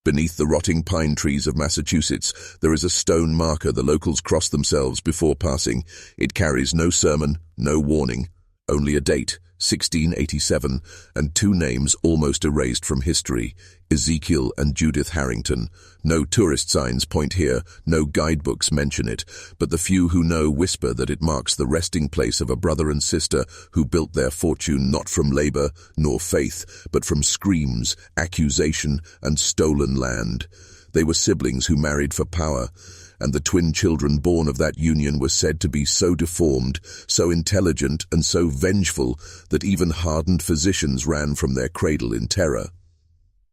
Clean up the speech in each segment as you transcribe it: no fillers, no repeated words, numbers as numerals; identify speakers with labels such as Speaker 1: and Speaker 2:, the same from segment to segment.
Speaker 1: Beneath the rotting pine trees of Massachusetts, there is a stone marker the locals cross themselves before passing. It carries no sermon, no warning, only a date, 1687, and two names almost erased from history, Ezekiel and Judith Harrington. No tourist signs point here, no guidebooks mention it, but the few who know whisper that it marks the resting place of a brother and sister who built their fortune not from labor nor faith, but from screams, accusation, and stolen land. They were siblings who married for power, and the twin children born of that union were said to be so deformed, so intelligent, and so vengeful that even hardened physicians ran from their cradle in terror.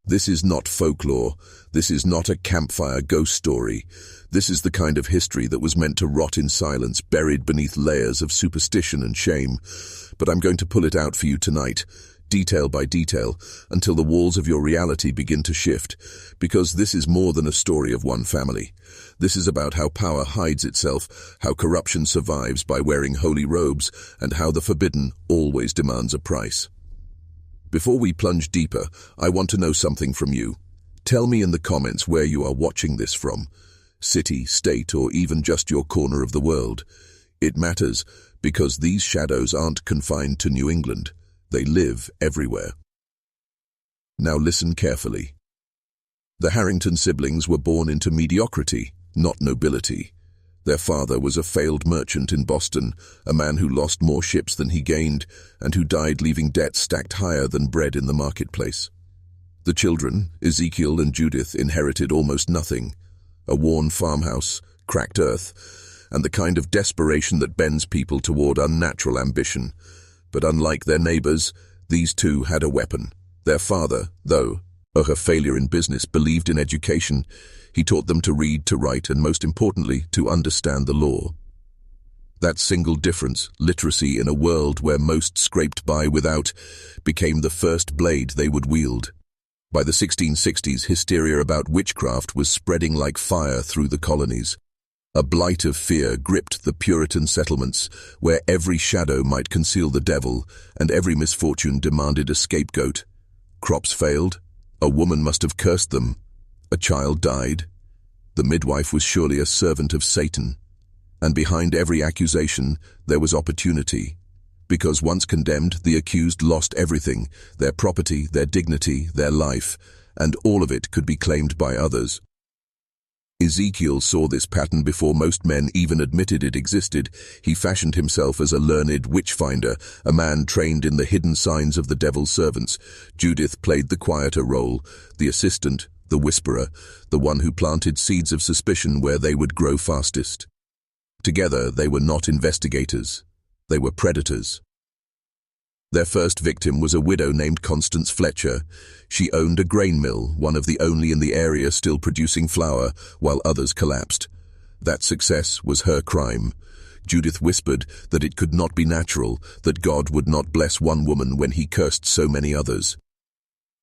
Speaker 1: This is not folklore. This is not a campfire ghost story. This is the kind of history that was meant to rot in silence, buried beneath layers of superstition and shame. But I'm going to pull it out for you tonight, detail by detail, until the walls of your reality begin to shift, because this is more than a story of one family. This is about how power hides itself, how corruption survives by wearing holy robes, and how the forbidden always demands a price. Before we plunge deeper, I want to know something from you. Tell me in the comments where you are watching this from. City, state, or even just your corner of the world. It matters, because these shadows aren't confined to New England. They live everywhere. Now listen carefully. The Harrington siblings were born into mediocrity, not nobility. Their father was a failed merchant in Boston, a man who lost more ships than he gained, and who died leaving debts stacked higher than bread in the marketplace. The children, Ezekiel and Judith, inherited almost nothing: a worn farmhouse, cracked earth, and the kind of desperation that bends people toward unnatural ambition. But unlike their neighbors, these two had a weapon. Their father, though a failure in business, believed in education. He taught them to read, to write, and most importantly, to understand the law. That single difference, literacy in a world where most scraped by without, became the first blade they would wield. By the 1660s, hysteria about witchcraft was spreading like fire through the colonies. A blight of fear gripped the Puritan settlements, where every shadow might conceal the devil, and every misfortune demanded a scapegoat. Crops failed. A woman must have cursed them. A child died. The midwife was surely a servant of Satan. And behind every accusation, there was opportunity. Because once condemned, the accused lost everything: their property, their dignity, their life, and all of it could be claimed by others. Ezekiel saw this pattern before most men even admitted it existed. He fashioned himself as a learned witch-finder, a man trained in the hidden signs of the devil's servants. Judith played the quieter role, the assistant, the whisperer, the one who planted seeds of suspicion where they would grow fastest. Together, they were not investigators. They were predators. Their first victim was a widow named Constance Fletcher. She owned a grain mill, one of the only in the area still producing flour, while others collapsed. That success was her crime. Judith whispered that it could not be natural, that God would not bless one woman when he cursed so many others.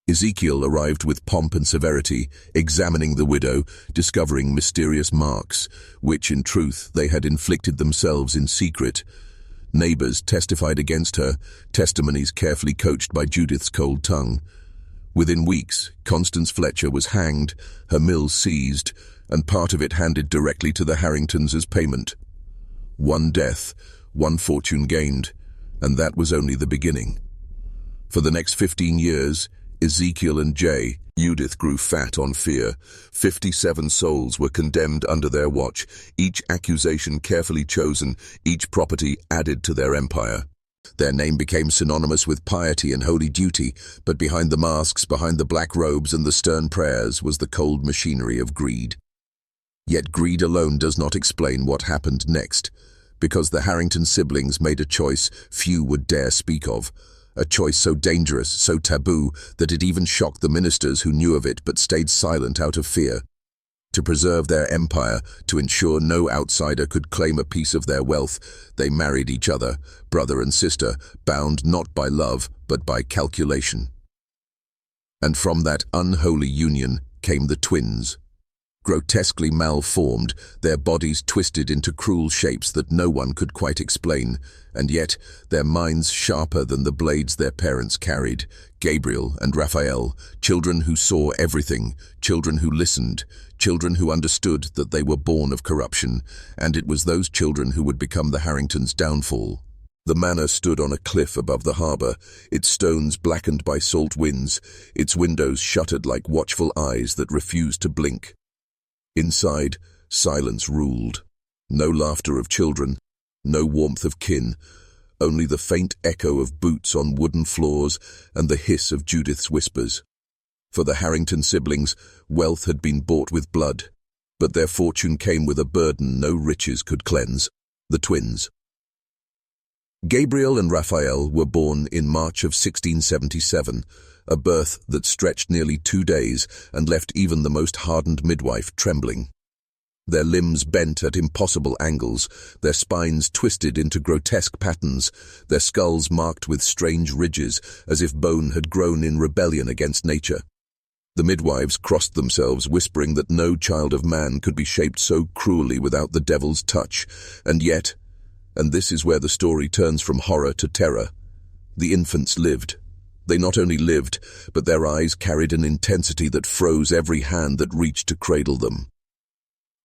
Speaker 1: Ezekiel arrived with pomp and severity, examining the widow, discovering mysterious marks, which in truth they had inflicted themselves in secret. Neighbors testified against her, testimonies carefully coached by Judith's cold tongue. Within weeks, Constance Fletcher was hanged, her mill seized, and part of it handed directly to the Harringtons as payment. One death, one fortune gained, and that was only the beginning. For the next 15 years, Ezekiel and Judith grew fat on fear. 57 souls were condemned under their watch, each accusation carefully chosen, each property added to their empire. Their name became synonymous with piety and holy duty, but behind the masks, behind the black robes and the stern prayers, was the cold machinery of greed. Yet greed alone does not explain what happened next, because the Harrington siblings made a choice few would dare speak of. A choice so dangerous, so taboo, that it even shocked the ministers who knew of it but stayed silent out of fear. To preserve their empire, to ensure no outsider could claim a piece of their wealth, they married each other, brother and sister, bound not by love but by calculation. And from that unholy union came the twins. grotesquely malformed, their bodies twisted into cruel shapes that no one could quite explain, and yet their minds sharper than the blades their parents carried. Gabriel and Raphael, children who saw everything, children who listened, children who understood that they were born of corruption, and it was those children who would become the Harringtons' downfall. The manor stood on a cliff above the harbour, its stones blackened by salt winds, its windows shuttered like watchful eyes that refused to blink. Inside, silence ruled. No laughter of children, no warmth of kin, only the faint echo of boots on wooden floors and the hiss of Judith's whispers. For the Harrington siblings, wealth had been bought with blood, but their fortune came with a burden no riches could cleanse: the twins. Gabriel and Raphael were born in March of 1677, a birth that stretched nearly 2 days and left even the most hardened midwife trembling. Their limbs bent at impossible angles, their spines twisted into grotesque patterns, their skulls marked with strange ridges, as if bone had grown in rebellion against nature. The midwives crossed themselves, whispering that no child of man could be shaped so cruelly without the devil's touch, and yet, and this is where the story turns from horror to terror, the infants lived. They not only lived, but their eyes carried an intensity that froze every hand that reached to cradle them.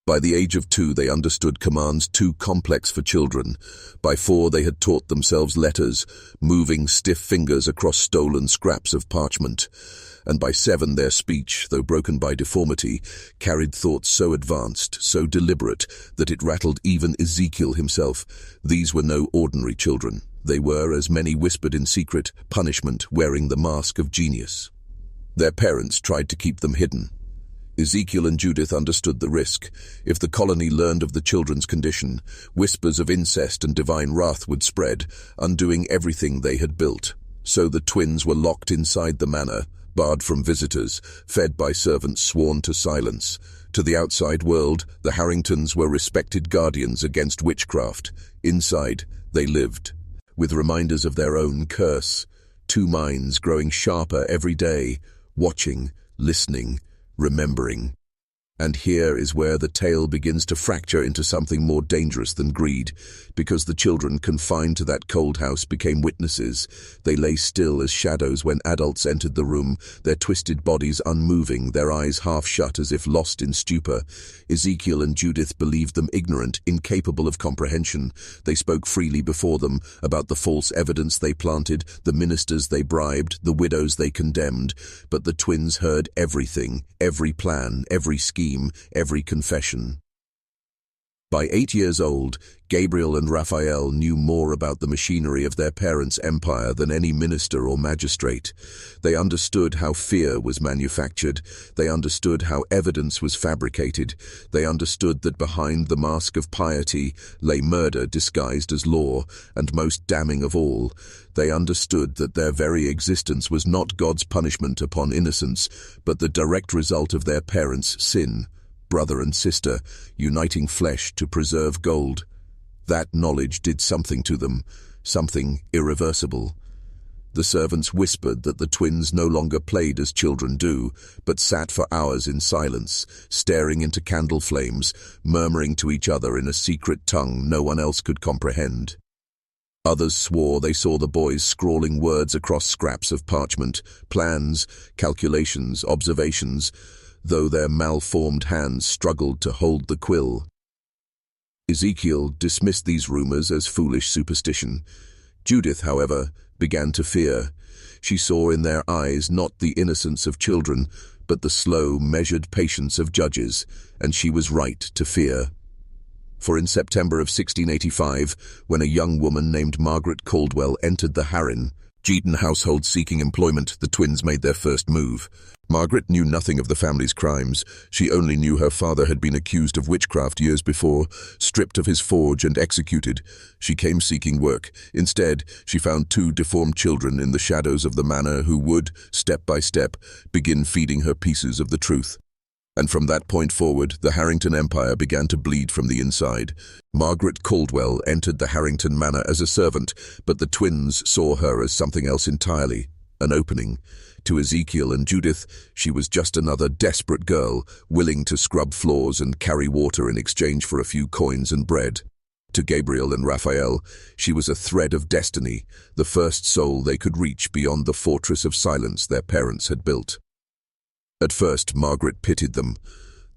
Speaker 1: By the age of 2, they understood commands too complex for children. By 4, they had taught themselves letters, moving stiff fingers across stolen scraps of parchment. And by 7, their speech, though broken by deformity, carried thoughts so advanced, so deliberate, that it rattled even Ezekiel himself. These were no ordinary children. They were, as many whispered in secret, punishment wearing the mask of genius. Their parents tried to keep them hidden. Ezekiel and Judith understood the risk. If the colony learned of the children's condition, whispers of incest and divine wrath would spread, undoing everything they had built. So the twins were locked inside the manor, barred from visitors, fed by servants sworn to silence. To the outside world, the Harringtons were respected guardians against witchcraft. Inside, they lived, with reminders of their own curse, 2 minds growing sharper every day, watching, listening, remembering. And here is where the tale begins to fracture into something more dangerous than greed, because the children confined to that cold house became witnesses. They lay still as shadows when adults entered the room, their twisted bodies unmoving, their eyes half shut as if lost in stupor. Ezekiel and Judith believed them ignorant, incapable of comprehension. They spoke freely before them about the false evidence they planted, the ministers they bribed, the widows they condemned. But the twins heard everything, every plan, every scheme, every confession. By 8 years old, Gabriel and Raphael knew more about the machinery of their parents' empire than any minister or magistrate. They understood how fear was manufactured. They understood how evidence was fabricated. They understood that behind the mask of piety lay murder disguised as law, and most damning of all, they understood that their very existence was not God's punishment upon innocence, but the direct result of their parents' sin. Brother and sister, uniting flesh to preserve gold. That knowledge did something to them, something irreversible. The servants whispered that the twins no longer played as children do, but sat for hours in silence, staring into candle flames, murmuring to each other in a secret tongue no one else could comprehend. Others swore they saw the boys scrawling words across scraps of parchment, plans, calculations, observations, though their malformed hands struggled to hold the quill. Ezekiel dismissed these rumors as foolish superstition. Judith, however, began to fear. She saw in their eyes not the innocence of children, but the slow, measured patience of judges, and she was right to fear. For in September of 1685, when a young woman named Margaret Caldwell entered the Harrington household seeking employment, the twins made their first move. Margaret knew nothing of the family's crimes. She only knew her father had been accused of witchcraft years before, stripped of his forge and executed. She came seeking work. Instead, she found 2 deformed children in the shadows of the manor who would, step by step, begin feeding her pieces of the truth. And from that point forward, the Harrington Empire began to bleed from the inside. Margaret Caldwell entered the Harrington manor as a servant, but the twins saw her as something else entirely, an opening. To Ezekiel and Judith, she was just another desperate girl, willing to scrub floors and carry water in exchange for a few coins and bread. To Gabriel and Raphael, she was a thread of destiny, the first soul they could reach beyond the fortress of silence their parents had built. At first, Margaret pitied them.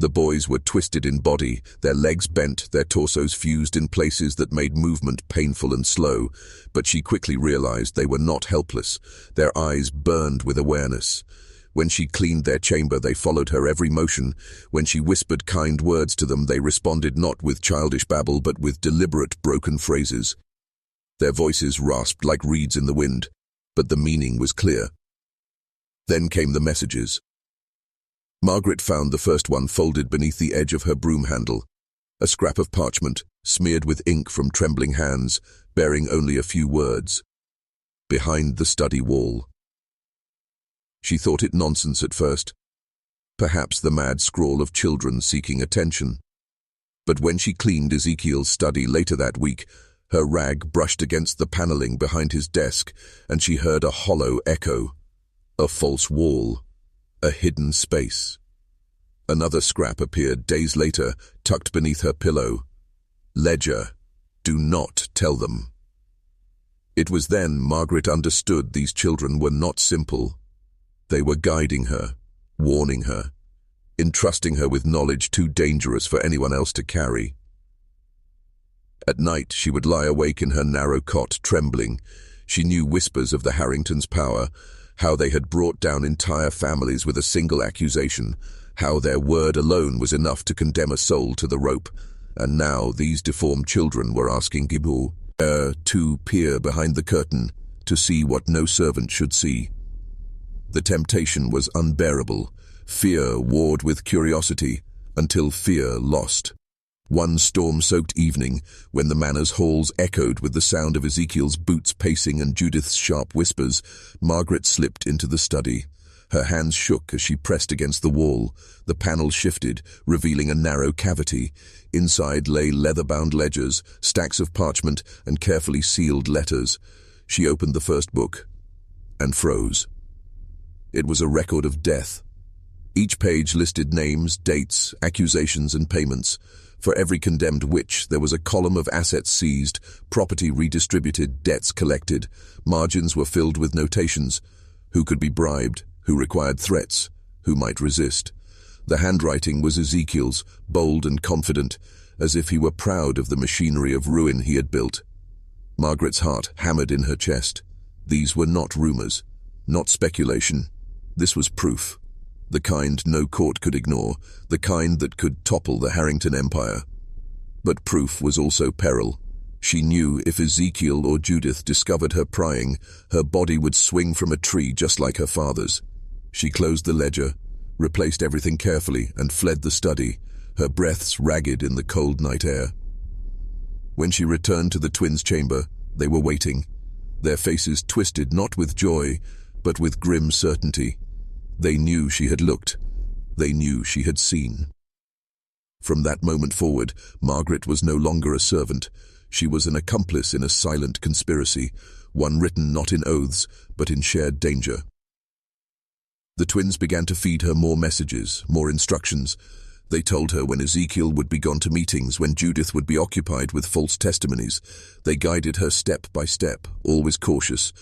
Speaker 1: The boys were twisted in body, their legs bent, their torsos fused in places that made movement painful and slow, but she quickly realized they were not helpless. Their eyes burned with awareness. When she cleaned their chamber, they followed her every motion. When she whispered kind words to them, they responded not with childish babble, but with deliberate, broken phrases. Their voices rasped like reeds in the wind, but the meaning was clear. Then came the messages. Margaret found the first one folded beneath the edge of her broom handle, a scrap of parchment, smeared with ink from trembling hands, bearing only a few words. Behind the study wall. She thought it nonsense at first, perhaps the mad scrawl of children seeking attention. But when she cleaned Ezekiel's study later that week, her rag brushed against the paneling behind his desk, and she heard a hollow echo. A false wall. A hidden space. Another scrap appeared days later, tucked beneath her pillow. Ledger. Do not tell them. It was then Margaret understood these children were not simple. They were guiding her, warning her, entrusting her with knowledge too dangerous for anyone else to carry. At night, she would lie awake in her narrow cot, trembling. She knew whispers of the Harringtons' power, how they had brought down entire families with a single accusation, how their word alone was enough to condemn a soul to the rope. And now these deformed children were asking Gibu to peer behind the curtain, to see what no servant should see. The temptation was unbearable. Fear warred with curiosity, until fear lost. One storm-soaked evening, when the manor's halls echoed with the sound of Ezekiel's boots pacing and Judith's sharp whispers, Margaret slipped into the study. Her hands shook as she pressed against the wall. The panel shifted, revealing a narrow cavity. Inside lay leather-bound ledgers, stacks of parchment, and carefully sealed letters. She opened the first book and froze. It was a record of death. Each page listed names, dates, accusations, and payments. For every condemned witch, there was a column of assets seized, property redistributed, debts collected. Margins were filled with notations. Who could be bribed? Who required threats? Who might resist? The handwriting was Ezekiel's, bold and confident, as if he were proud of the machinery of ruin he had built. Margaret's heart hammered in her chest. These were not rumors, not speculation. This was proof. The kind no court could ignore, the kind that could topple the Harrington Empire. But proof was also peril. She knew if Ezekiel or Judith discovered her prying, her body would swing from a tree just like her father's. She closed the ledger, replaced everything carefully, and fled the study, her breaths ragged in the cold night air. When she returned to the twins' chamber, they were waiting, their faces twisted not with joy, but with grim certainty. They knew she had looked. They knew she had seen. From that moment forward, Margaret was no longer a servant. She was an accomplice in a silent conspiracy, one written not in oaths, but in shared danger. The twins began to feed her more messages, more instructions. They told her when Ezekiel would be gone to meetings, when Judith would be occupied with false testimonies. They guided her step by step, always cautious,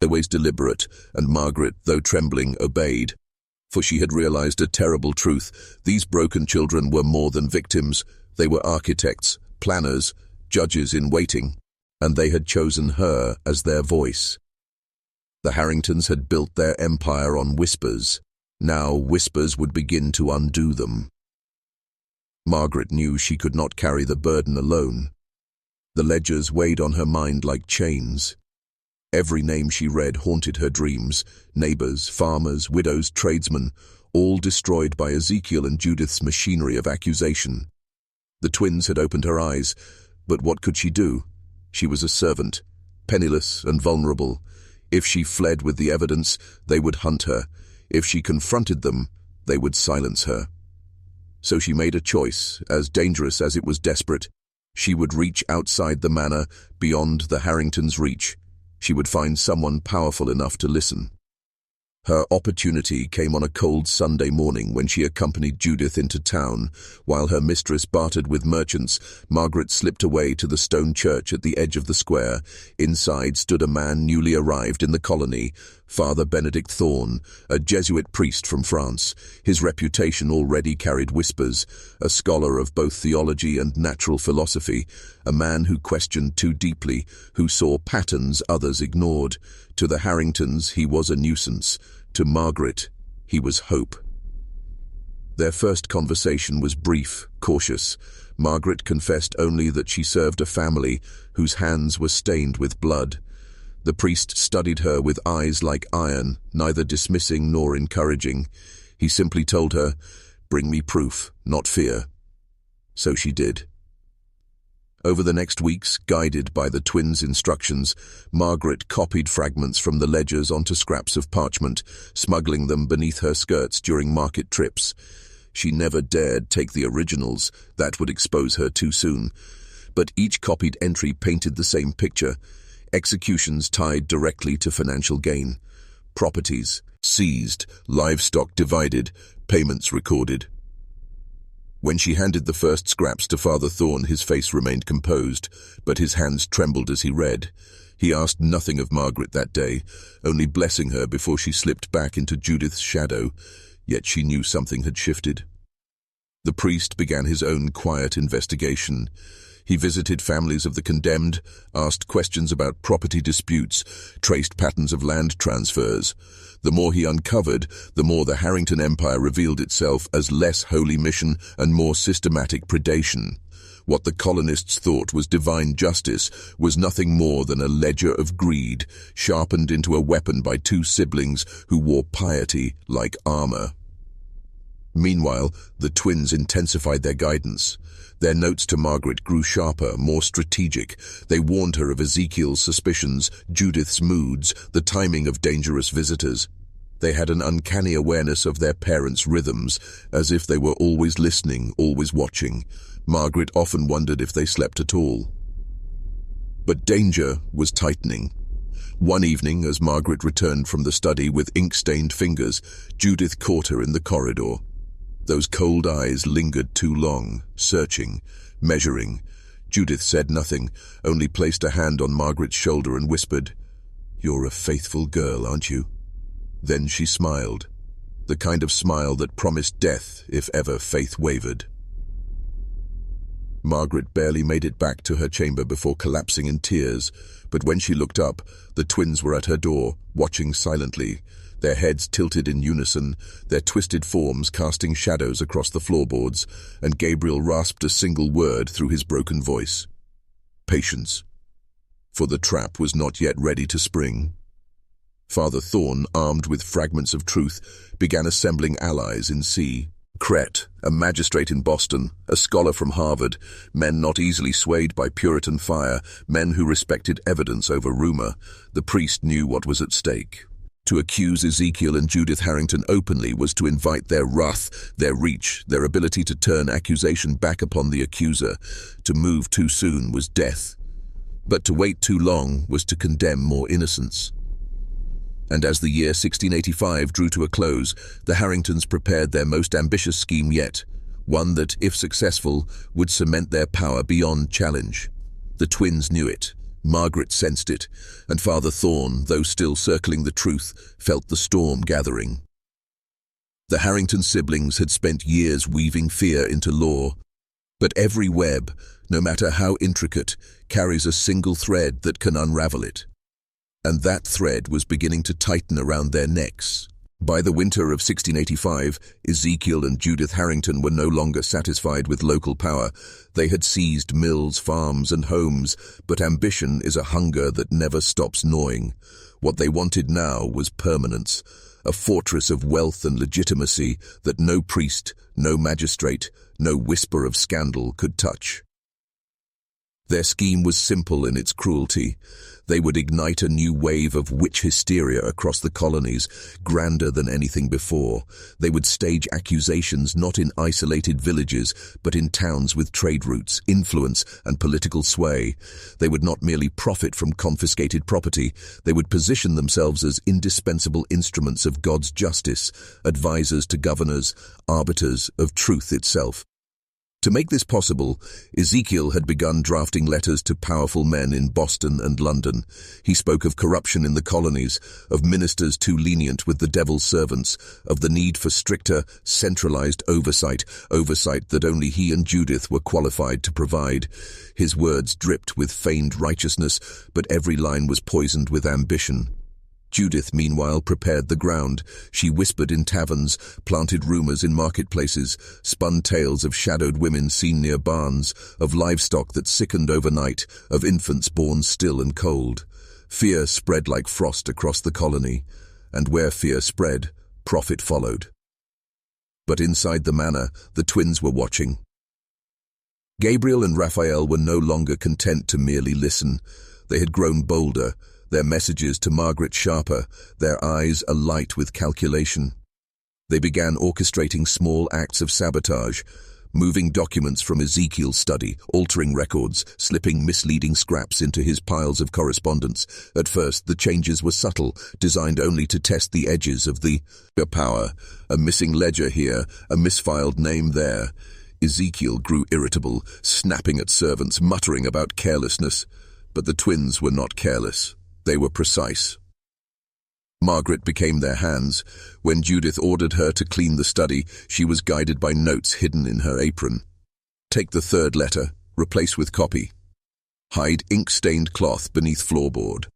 Speaker 1: always deliberate, and Margaret, though trembling, obeyed. For she had realized a terrible truth. These broken children were more than victims. They were architects, planners, judges in waiting, and they had chosen her as their voice. The Harringtons had built their empire on whispers. Now whispers would begin to undo them. Margaret knew she could not carry the burden alone. The ledgers weighed on her mind like chains. Every name she read haunted her dreams, neighbors, farmers, widows, tradesmen, all destroyed by Ezekiel and Judith's machinery of accusation. The twins had opened her eyes, but what could she do? She was a servant, penniless and vulnerable. If she fled with the evidence, they would hunt her. If she confronted them, they would silence her. So she made a choice, as dangerous as it was desperate. She would reach outside the manor, beyond the Harringtons' reach. She would find someone powerful enough to listen. Her opportunity came on a cold Sunday morning when she accompanied Judith into town. While her mistress bartered with merchants, Margaret slipped away to the stone church at the edge of the square. Inside stood a man newly arrived in the colony, Father Benedict Thorne, a Jesuit priest from France. His reputation already carried whispers, a scholar of both theology and natural philosophy, a man who questioned too deeply, who saw patterns others ignored. To the Harringtons, he was a nuisance. To Margaret, he was hope. Their first conversation was brief, cautious. Margaret confessed only that she served a family whose hands were stained with blood. The priest studied her with eyes like iron, neither dismissing nor encouraging. He simply told her, "Bring me proof, not fear." So she did. Over the next weeks, guided by the twins' instructions, Margaret copied fragments from the ledgers onto scraps of parchment, smuggling them beneath her skirts during market trips. She never dared take the originals, that would expose her too soon. But each copied entry painted the same picture: executions tied directly to financial gain, properties seized, livestock divided, payments recorded. When she handed the first scraps to Father Thorne, his face remained composed, but his hands trembled as he read. He asked nothing of Margaret that day, only blessing her before she slipped back into Judith's shadow, yet she knew something had shifted. The priest began his own quiet investigation. He visited families of the condemned, asked questions about property disputes, traced patterns of land transfers. The more he uncovered, the more the Harrington Empire revealed itself as less holy mission and more systematic predation. What the colonists thought was divine justice was nothing more than a ledger of greed, sharpened into a weapon by two siblings who wore piety like armor. Meanwhile, the twins intensified their guidance. Their notes to Margaret grew sharper, more strategic. They warned her of Ezekiel's suspicions, Judith's moods, the timing of dangerous visitors. They had an uncanny awareness of their parents' rhythms, as if they were always listening, always watching. Margaret often wondered if they slept at all. But danger was tightening. One evening, as Margaret returned from the study with ink-stained fingers, Judith caught her in the corridor. Those cold eyes lingered too long, searching, measuring. Judith said nothing, only placed a hand on Margaret's shoulder and whispered, "You're a faithful girl, aren't you?" Then she smiled, the kind of smile that promised death if ever faith wavered. Margaret barely made it back to her chamber before collapsing in tears, but when she looked up, the twins were at her door, watching silently, their heads tilted in unison, their twisted forms casting shadows across the floorboards, and Gabriel rasped a single word through his broken voice: "Patience." For the trap was not yet ready to spring. Father Thorne, armed with fragments of truth, began assembling allies in C. Cret, a magistrate in Boston, a scholar from Harvard, men not easily swayed by Puritan fire, men who respected evidence over rumor. The priest knew what was at stake. To accuse Ezekiel and Judith Harrington openly was to invite their wrath, their reach, their ability to turn accusation back upon the accuser. To move too soon was death. But to wait too long was to condemn more innocents. And as the year 1685 drew to a close, the Harringtons prepared their most ambitious scheme yet, one that, if successful, would cement their power beyond challenge. The twins knew it. Margaret sensed it, and Father Thorne, though still circling the truth, felt the storm gathering. The Harrington siblings had spent years weaving fear into law, but every web, no matter how intricate, carries a single thread that can unravel it. And that thread was beginning to tighten around their necks. By the winter of 1685, Ezekiel and Judith Harrington were no longer satisfied with local power. They had seized mills, farms, and homes, but ambition is a hunger that never stops gnawing. What they wanted now was permanence, a fortress of wealth and legitimacy that no priest, no magistrate, no whisper of scandal could touch. Their scheme was simple in its cruelty. They would ignite a new wave of witch hysteria across the colonies, grander than anything before. They would stage accusations not in isolated villages, but in towns with trade routes, influence, and political sway. They would not merely profit from confiscated property, they would position themselves as indispensable instruments of God's justice, advisors to governors, arbiters of truth itself. To make this possible, Ezekiel had begun drafting letters to powerful men in Boston and London. He spoke of corruption in the colonies, of ministers too lenient with the devil's servants, of the need for stricter, centralized oversight that only he and Judith were qualified to provide. His words dripped with feigned righteousness, but every line was poisoned with ambition. Judith, meanwhile, prepared the ground. She whispered in taverns, planted rumors in marketplaces, spun tales of shadowed women seen near barns, of livestock that sickened overnight, of infants born still and cold. Fear spread like frost across the colony, and where fear spread, profit followed. But inside the manor, the twins were watching. Gabriel and Raphael were no longer content to merely listen. They had grown bolder, their messages to Margaret sharper, their eyes alight with calculation. They began orchestrating small acts of sabotage, moving documents from Ezekiel's study, altering records, slipping misleading scraps into his piles of correspondence. At first, the changes were subtle, designed only to test the edges of the power. A missing ledger here, a misfiled name there. Ezekiel grew irritable, snapping at servants, muttering about carelessness. But the twins were not careless. They were precise. Margaret became their hands. When Judith ordered her to clean the study, she was guided by notes hidden in her apron. Take the third letter, replace with copy. Hide ink-stained cloth beneath floorboard.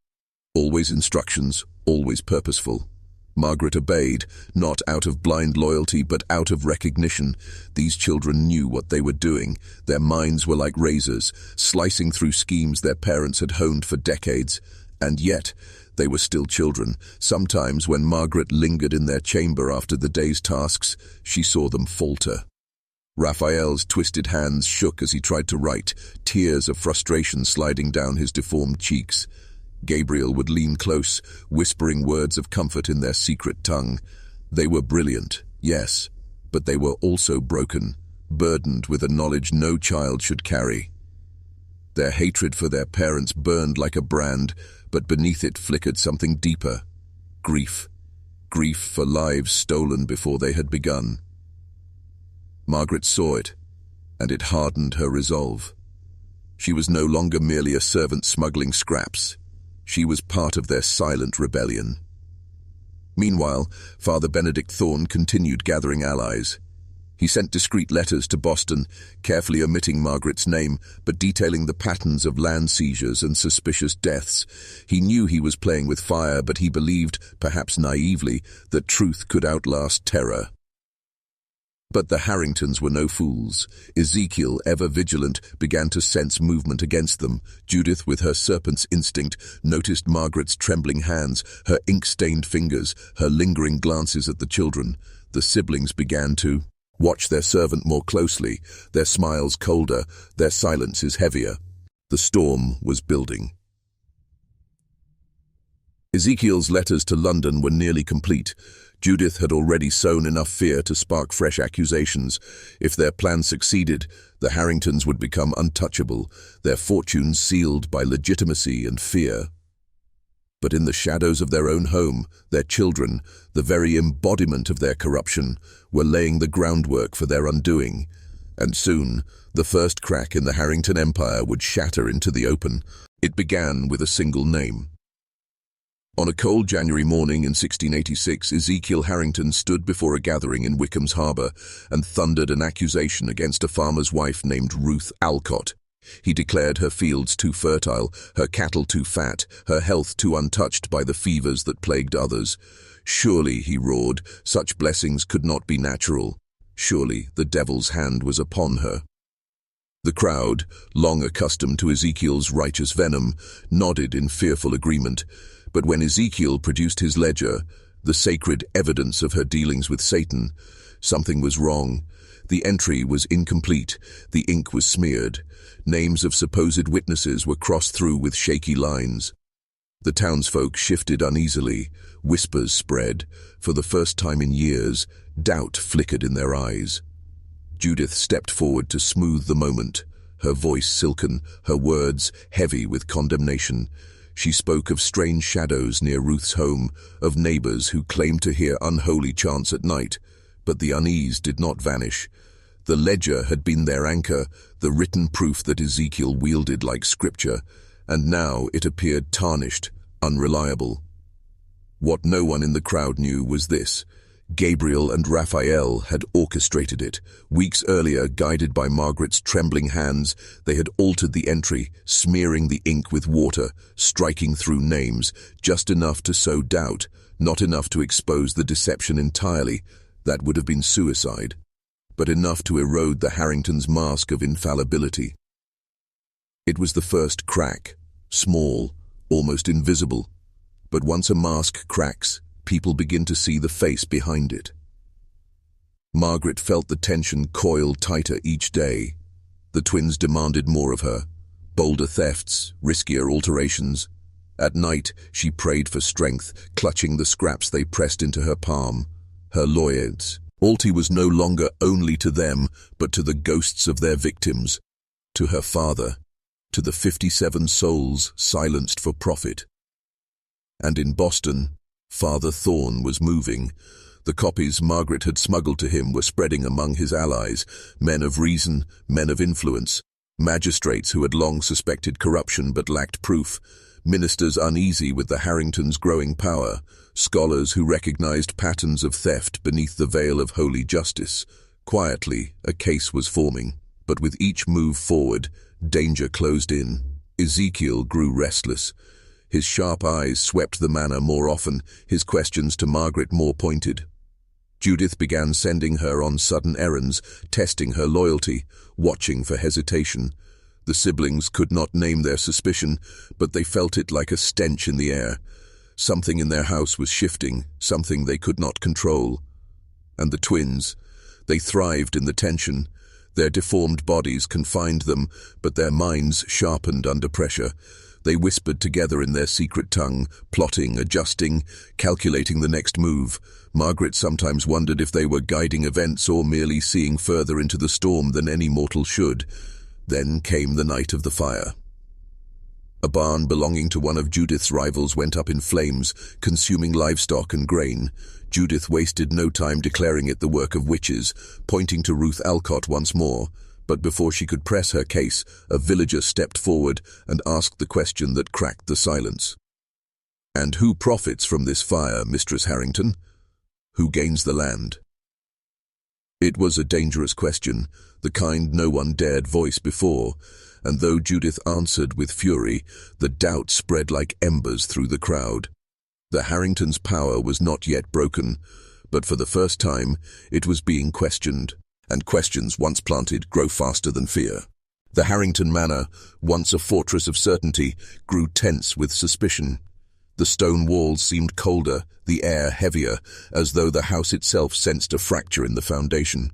Speaker 1: Always instructions, always purposeful. Margaret obeyed, not out of blind loyalty, but out of recognition. These children knew what they were doing. Their minds were like razors, slicing through schemes their parents had honed for decades. And yet, they were still children. Sometimes, when Margaret lingered in their chamber after the day's tasks, she saw them falter. Raphael's twisted hands shook as he tried to write, tears of frustration sliding down his deformed cheeks. Gabriel would lean close, whispering words of comfort in their secret tongue. They were brilliant, yes, but they were also broken, burdened with a knowledge no child should carry. Their hatred for their parents burned like a brand, but beneath it flickered something deeper. Grief. Grief for lives stolen before they had begun. Margaret saw it, and it hardened her resolve. She was no longer merely a servant smuggling scraps. She was part of their silent rebellion. Meanwhile, Father Benedict Thorne continued gathering allies. He sent discreet letters to Boston, carefully omitting Margaret's name, but detailing the patterns of land seizures and suspicious deaths. He knew he was playing with fire, but he believed, perhaps naively, that truth could outlast terror. But the Harringtons were no fools. Ezekiel, ever vigilant, began to sense movement against them. Judith, with her serpent's instinct, noticed Margaret's trembling hands, her ink-stained fingers, her lingering glances at the children. The siblings began to watch their servant more closely, their smiles colder, their silences heavier. The storm was building. Ezekiel's letters to London were nearly complete. Judith had already sown enough fear to spark fresh accusations. If their plan succeeded, the Harringtons would become untouchable, their fortunes sealed by legitimacy and fear. But in the shadows of their own home, their children, the very embodiment of their corruption, were laying the groundwork for their undoing. And soon, the first crack in the Harrington empire would shatter into the open. It began with a single name. On a cold January morning in 1686, Ezekiel Harrington stood before a gathering in Wickham's harbour and thundered an accusation against a farmer's wife named Ruth Alcott. He declared her fields too fertile, her cattle too fat, her health too untouched by the fevers that plagued others. Surely, he roared, such blessings could not be natural. Surely the devil's hand was upon her. The crowd, long accustomed to Ezekiel's righteous venom, nodded in fearful agreement. But when Ezekiel produced his ledger, the sacred evidence of her dealings with Satan, Something was wrong. The entry was incomplete. The ink was smeared. Names of supposed witnesses were crossed through with shaky lines. The townsfolk shifted uneasily. Whispers spread. For the first time in years, doubt flickered in their eyes. Judith stepped forward to smooth the moment, her voice silken, her words heavy with condemnation. She spoke of strange shadows near Ruth's home, of neighbors who claimed to hear unholy chants at night, but the unease did not vanish. The ledger had been their anchor, the written proof that Ezekiel wielded like scripture, and now it appeared tarnished, unreliable. What no one in the crowd knew was this: Gabriel and Raphael had orchestrated it. Weeks earlier, guided by Margaret's trembling hands, they had altered the entry, smearing the ink with water, striking through names, just enough to sow doubt, not enough to expose the deception entirely. That would have been suicide, but enough to erode the Harringtons' mask of infallibility. It was the first crack, small, almost invisible, but once a mask cracks, people begin to see the face behind it. Margaret felt the tension coil tighter each day. The twins demanded more of her, bolder thefts, riskier alterations. At night, she prayed for strength, clutching the scraps they pressed into her palm. Her loyalty was no longer only to them, but to the ghosts of their victims, to her father, to the 57 souls silenced for profit. And in Boston, Father Thorne was moving. The copies Margaret had smuggled to him were spreading among his allies, men of reason, men of influence, magistrates who had long suspected corruption but lacked proof, ministers uneasy with the Harringtons' growing power, scholars who recognized patterns of theft beneath the veil of holy justice. Quietly, a case was forming, but with each move forward, danger closed in. Ezekiel grew restless. His sharp eyes swept the manor more often, his questions to Margaret more pointed. Judith began sending her on sudden errands, testing her loyalty, watching for hesitation. The siblings could not name their suspicion, but they felt it like a stench in the air. Something in their house was shifting, something they could not control. And the twins, they thrived in the tension. Their deformed bodies confined them, but their minds sharpened under pressure. They whispered together in their secret tongue, plotting, adjusting, calculating the next move. Margaret sometimes wondered if they were guiding events or merely seeing further into the storm than any mortal should. Then came the night of the fire. A barn belonging to one of Judith's rivals went up in flames, consuming livestock and grain. Judith wasted no time declaring it the work of witches, pointing to Ruth Alcott once more. But before she could press her case, a villager stepped forward and asked the question that cracked the silence. "And who profits from this fire, Mistress Harrington? Who gains the land?" It was a dangerous question, the kind no one dared voice before, and though Judith answered with fury, the doubt spread like embers through the crowd. The Harringtons' power was not yet broken, but for the first time it was being questioned. And questions, once planted, grow faster than fear. The Harrington manor, once a fortress of certainty, grew tense with suspicion. The stone walls seemed colder, the air heavier, as though the house itself sensed a fracture in the foundation.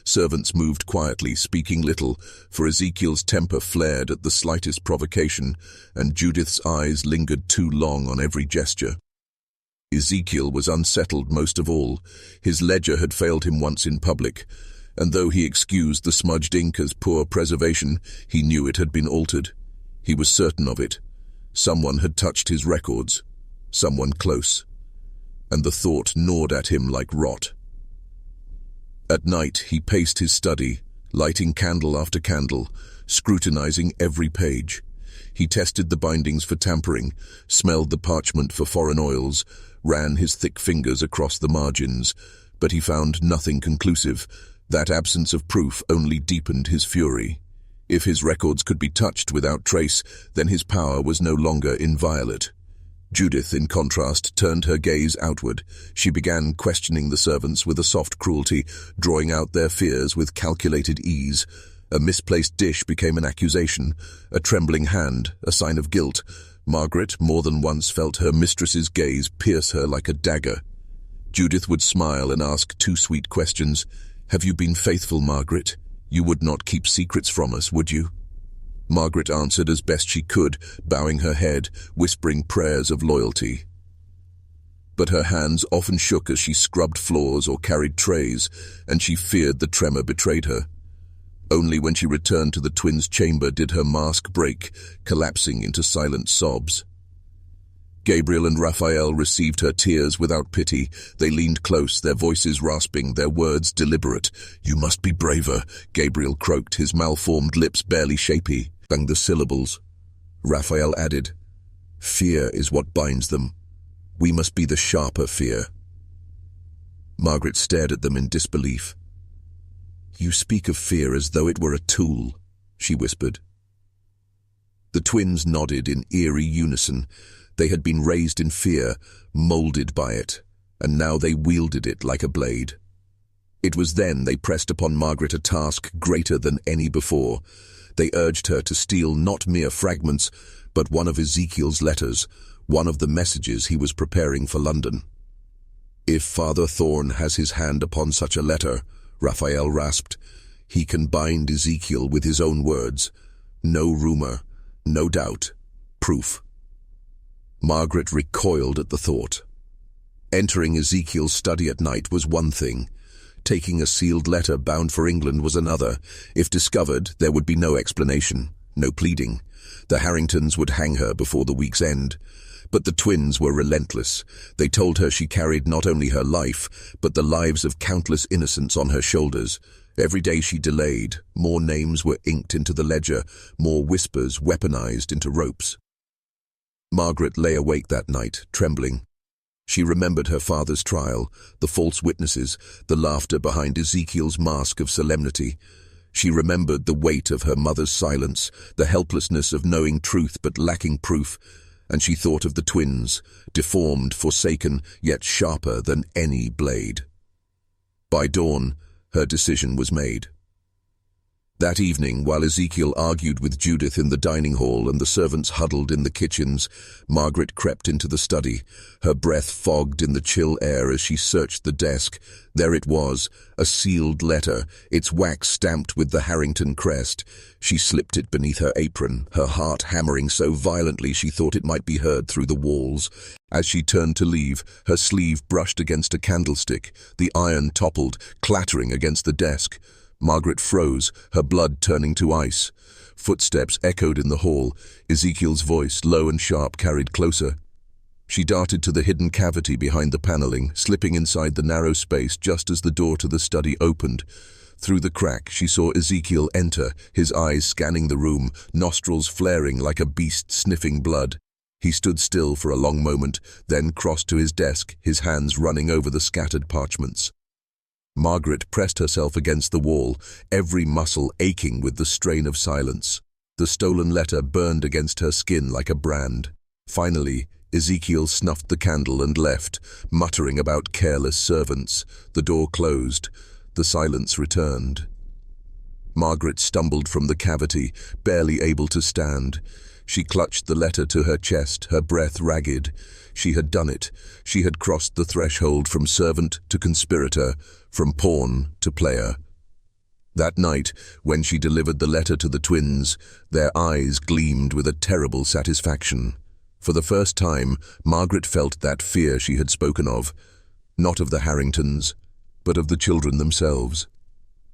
Speaker 1: Servants moved quietly, speaking little, for Ezekiel's temper flared at the slightest provocation, and Judith's eyes lingered too long on every gesture. Ezekiel was unsettled most of all. His ledger had failed him once in public, and though he excused the smudged ink as poor preservation, he knew it had been altered. He was certain of it. Someone had touched his records, someone close, and the thought gnawed at him like rot. At night he paced his study, lighting candle after candle, scrutinizing every page. He tested the bindings for tampering, smelled the parchment for foreign oils, ran his thick fingers across the margins, but he found nothing conclusive. That absence of proof only deepened his fury. If his records could be touched without trace, then his power was no longer inviolate. Judith, in contrast, turned her gaze outward. She began questioning the servants with a soft cruelty, drawing out their fears with calculated ease. A misplaced dish became an accusation, a trembling hand, a sign of guilt. Margaret more than once felt her mistress's gaze pierce her like a dagger. Judith would smile and ask two sweet questions. "Have you been faithful, Margaret? You would not keep secrets from us, would you?" Margaret answered as best she could, bowing her head, whispering prayers of loyalty. But her hands often shook as she scrubbed floors or carried trays, and she feared the tremor betrayed her. Only when she returned to the twins' chamber did her mask break, collapsing into silent sobs. Gabriel and Raphael received her tears without pity. They leaned close, their voices rasping, their words deliberate. "You must be braver," Gabriel croaked, his malformed lips barely shapy. Bang the syllables. Raphael added, "Fear is what binds them. We must be the sharper fear." Margaret stared at them in disbelief. "You speak of fear as though it were a tool," she whispered. The twins nodded in eerie unison. They had been raised in fear, molded by it, and now they wielded it like a blade. It was then they pressed upon Margaret a task greater than any before. They urged her to steal not mere fragments, but one of Ezekiel's letters, one of the messages he was preparing for London. "If Father Thorn has his hand upon such a letter," Raphael rasped, "he can bind Ezekiel with his own words. No rumor, no doubt, proof." Margaret recoiled at the thought. Entering Ezekiel's study at night was one thing. Taking a sealed letter bound for England was another. If discovered, there would be no explanation, no pleading. The Harringtons would hang her before the week's end. But the twins were relentless. They told her she carried not only her life, but the lives of countless innocents on her shoulders. Every day she delayed, more names were inked into the ledger, more whispers weaponized into ropes. Margaret lay awake that night, trembling. She remembered her father's trial, the false witnesses, the laughter behind Ezekiel's mask of solemnity. She remembered the weight of her mother's silence, the helplessness of knowing truth but lacking proof, and she thought of the twins, deformed, forsaken, yet sharper than any blade. By dawn, her decision was made. That evening, while Ezekiel argued with Judith in the dining hall and the servants huddled in the kitchens, Margaret crept into the study, her breath fogged in the chill air as she searched the desk. There it was, a sealed letter, its wax stamped with the Harrington crest. She slipped it beneath her apron, her heart hammering so violently she thought it might be heard through the walls. As she turned to leave, her sleeve brushed against a candlestick. The iron toppled, clattering against the desk. Margaret froze, her blood turning to ice. Footsteps echoed in the hall. Ezekiel's voice, low and sharp, carried closer. She darted to the hidden cavity behind the paneling, slipping inside the narrow space just as the door to the study opened. Through the crack, she saw Ezekiel enter, his eyes scanning the room, nostrils flaring like a beast sniffing blood. He stood still for a long moment, then crossed to his desk, his hands running over the scattered parchments. Margaret pressed herself against the wall, every muscle aching with the strain of silence. The stolen letter burned against her skin like a brand. Finally, Ezekiel snuffed the candle and left, muttering about careless servants. The door closed. The silence returned. Margaret stumbled from the cavity, barely able to stand. She clutched the letter to her chest, her breath ragged. She had done it. She had crossed the threshold from servant to conspirator, from pawn to player. That night, when she delivered the letter to the twins, their eyes gleamed with a terrible satisfaction. For the first time, Margaret felt that fear she had spoken of, not of the Harringtons, but of the children themselves.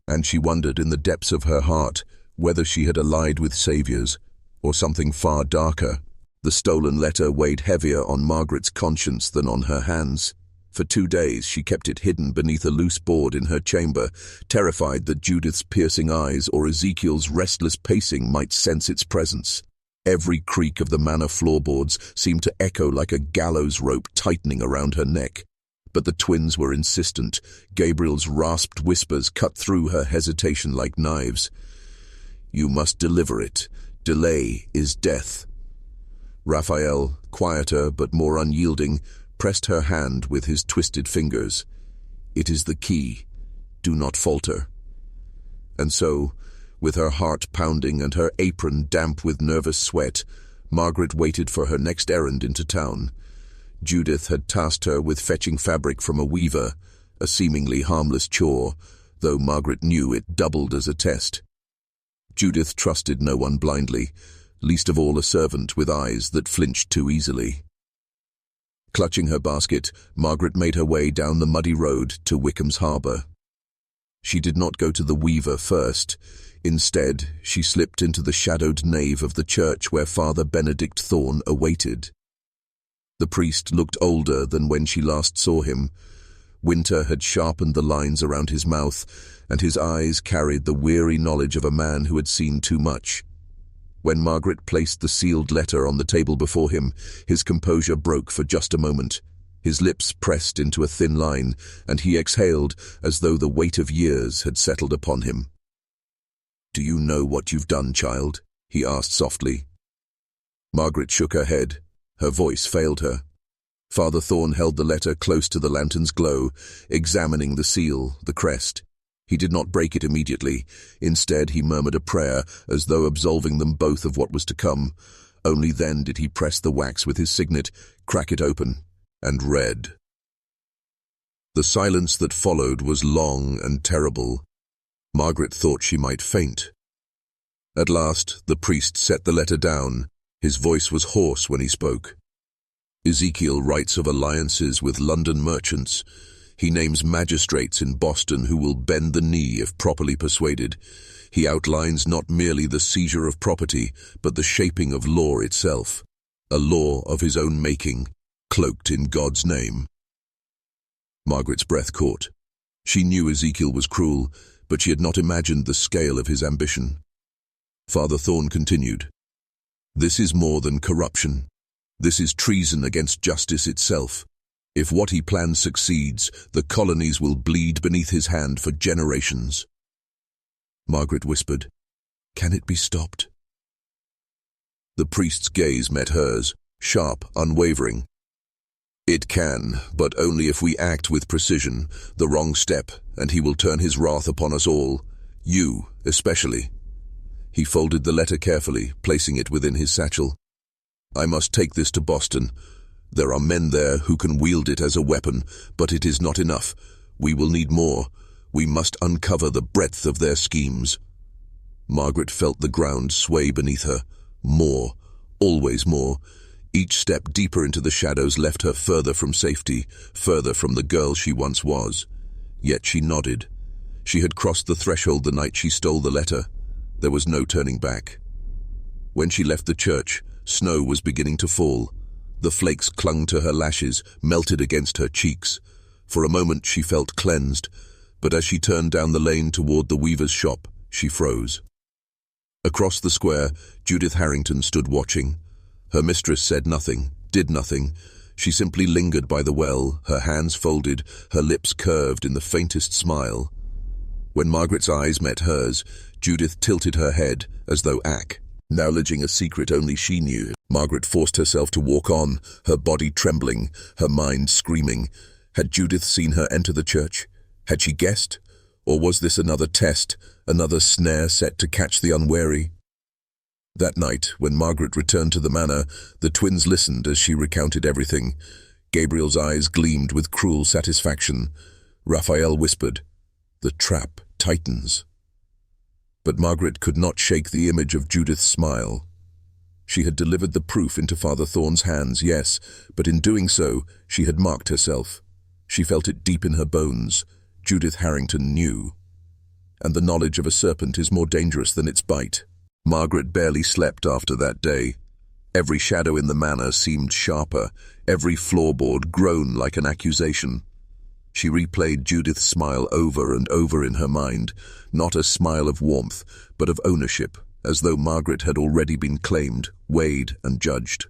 Speaker 1: And she wondered in the depths of her heart whether she had allied with saviors, or something far darker. The stolen letter weighed heavier on Margaret's conscience than on her hands. For 2 days she kept it hidden beneath a loose board in her chamber, terrified that Judith's piercing eyes or Ezekiel's restless pacing might sense its presence. Every creak of the manor floorboards seemed to echo like a gallows rope tightening around her neck. But the twins were insistent. Gabriel's rasped whispers cut through her hesitation like knives. "You must deliver it. Delay is death." Raphael, quieter but more unyielding, pressed her hand with his twisted fingers. "It is the key. Do not falter." And so, with her heart pounding and her apron damp with nervous sweat, Margaret waited for her next errand into town. Judith had tasked her with fetching fabric from a weaver, a seemingly harmless chore, though Margaret knew it doubled as a test. Judith trusted no one blindly, least of all a servant with eyes that flinched too easily. Clutching her basket, Margaret made her way down the muddy road to Wickham's harbour. She did not go to the weaver first. Instead, she slipped into the shadowed nave of the church where Father Benedict Thorne awaited. The priest looked older than when she last saw him. Winter had sharpened the lines around his mouth, and his eyes carried the weary knowledge of a man who had seen too much. When Margaret placed the sealed letter on the table before him, his composure broke for just a moment. His lips pressed into a thin line, and he exhaled as though the weight of years had settled upon him. "Do you know what you've done, child?" he asked softly. Margaret shook her head. Her voice failed her. Father Thorne held the letter close to the lantern's glow, examining the seal, the crest. He did not break it immediately. Instead, he murmured a prayer, as though absolving them both of what was to come. Only then did he press the wax with his signet, crack it open, and read. The silence that followed was long and terrible. Margaret thought she might faint. At last, the priest set the letter down. His voice was hoarse when he spoke. Ezekiel writes of alliances with London merchants. He names magistrates in Boston who will bend the knee if properly persuaded. He outlines not merely the seizure of property, but the shaping of law itself, a law of his own making, cloaked in God's name. Margaret's breath caught. She knew Ezekiel was cruel, but she had not imagined the scale of his ambition. Father Thorne continued, "This is more than corruption. This is treason against justice itself. If what he plans succeeds, the colonies will bleed beneath his hand for generations." Margaret whispered, "Can it be stopped?" The priest's gaze met hers, sharp, unwavering. "It can, but only if we act with precision. The wrong step, and he will turn his wrath upon us all, you especially." He folded the letter carefully, placing it within his satchel. "I must take this to Boston. There are men there who can wield it as a weapon, but it is not enough. We will need more. We must uncover the breadth of their schemes." Margaret felt the ground sway beneath her. More, always more. Each step deeper into the shadows left her further from safety, further from the girl she once was. Yet she nodded. She had crossed the threshold the night she stole the letter. There was no turning back. When she left the church, snow was beginning to fall. The flakes clung to her lashes, melted against her cheeks. For a moment she felt cleansed, but as she turned down the lane toward the weaver's shop, she froze. Across the square, Judith Harrington stood watching. Her mistress said nothing, did nothing. She simply lingered by the well, her hands folded, her lips curved in the faintest smile. When Margaret's eyes met hers, Judith tilted her head as though acknowledging a secret only she knew. Margaret forced herself to walk on, her body trembling, her mind screaming. Had Judith seen her enter the church? Had she guessed? Or was this another test, another snare set to catch the unwary? That night, when Margaret returned to the manor, the twins listened as she recounted everything. Gabriel's eyes gleamed with cruel satisfaction. Raphael whispered, "The trap tightens." But Margaret could not shake the image of Judith's smile. She had delivered the proof into Father Thorne's hands, yes, but in doing so, she had marked herself. She felt it deep in her bones. Judith Harrington knew. And the knowledge of a serpent is more dangerous than its bite. Margaret barely slept after that day. Every shadow in the manor seemed sharper, every floorboard grown like an accusation. She replayed Judith's smile over and over in her mind, not a smile of warmth, but of ownership, as though Margaret had already been claimed, weighed, and judged.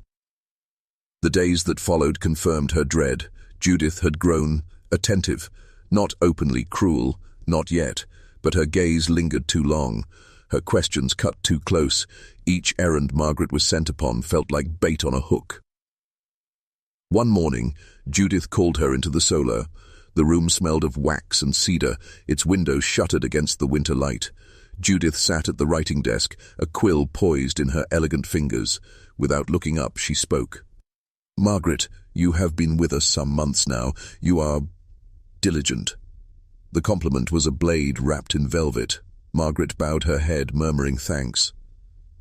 Speaker 1: The days that followed confirmed her dread. Judith had grown attentive, not openly cruel, not yet, but her gaze lingered too long. Her questions cut too close. Each errand Margaret was sent upon felt like bait on a hook. One morning, Judith called her into the solar. The room smelled of wax and cedar, its windows shuttered against the winter light. Judith sat at the writing desk, a quill poised in her elegant fingers. Without looking up, she spoke. "Margaret, You have been with us some months now. You are diligent." The compliment was a blade wrapped in velvet. Margaret bowed her head, murmuring thanks.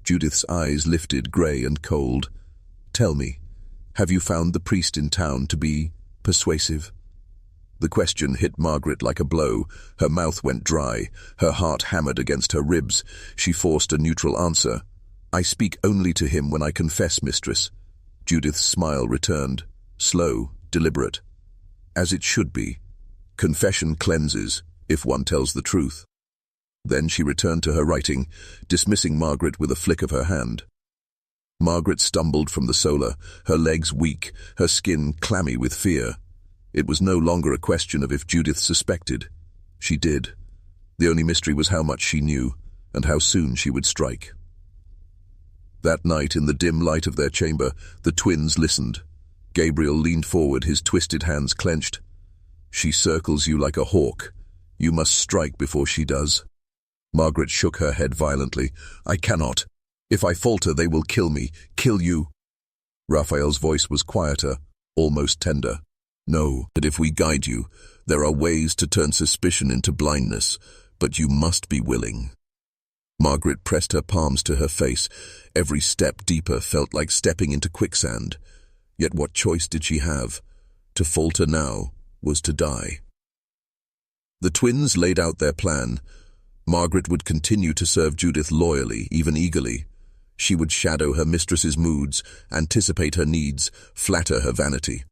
Speaker 1: Judith's eyes lifted, grey and cold. "Tell me, have you found the priest in town to be persuasive?" The question hit Margaret like a blow. Her mouth went dry, her heart hammered against her ribs. She forced a neutral answer. "I speak only to him when I confess, mistress." Judith's smile returned, slow, deliberate. "As it should be. Confession cleanses, if one tells the truth." Then she returned to her writing, dismissing Margaret with a flick of her hand. Margaret stumbled from the solar, her legs weak, her skin clammy with fear. It was no longer a question of if Judith suspected. She did. The only mystery was how much she knew, and how soon she would strike. That night, in the dim light of their chamber, the twins listened. Gabriel leaned forward, his twisted hands clenched. "She circles you like a hawk. You must strike before she does." Margaret shook her head violently. "I cannot. If I falter, they will kill me, kill you." Raphael's voice was quieter, almost tender. "No, but if we guide you, there are ways to turn suspicion into blindness, but you must be willing." Margaret pressed her palms to her face. Every step deeper felt like stepping into quicksand. Yet what choice did she have? To falter now was to die. The twins laid out their plan. Margaret would continue to serve Judith loyally, even eagerly. She would shadow her mistress's moods, anticipate her needs, flatter her vanity.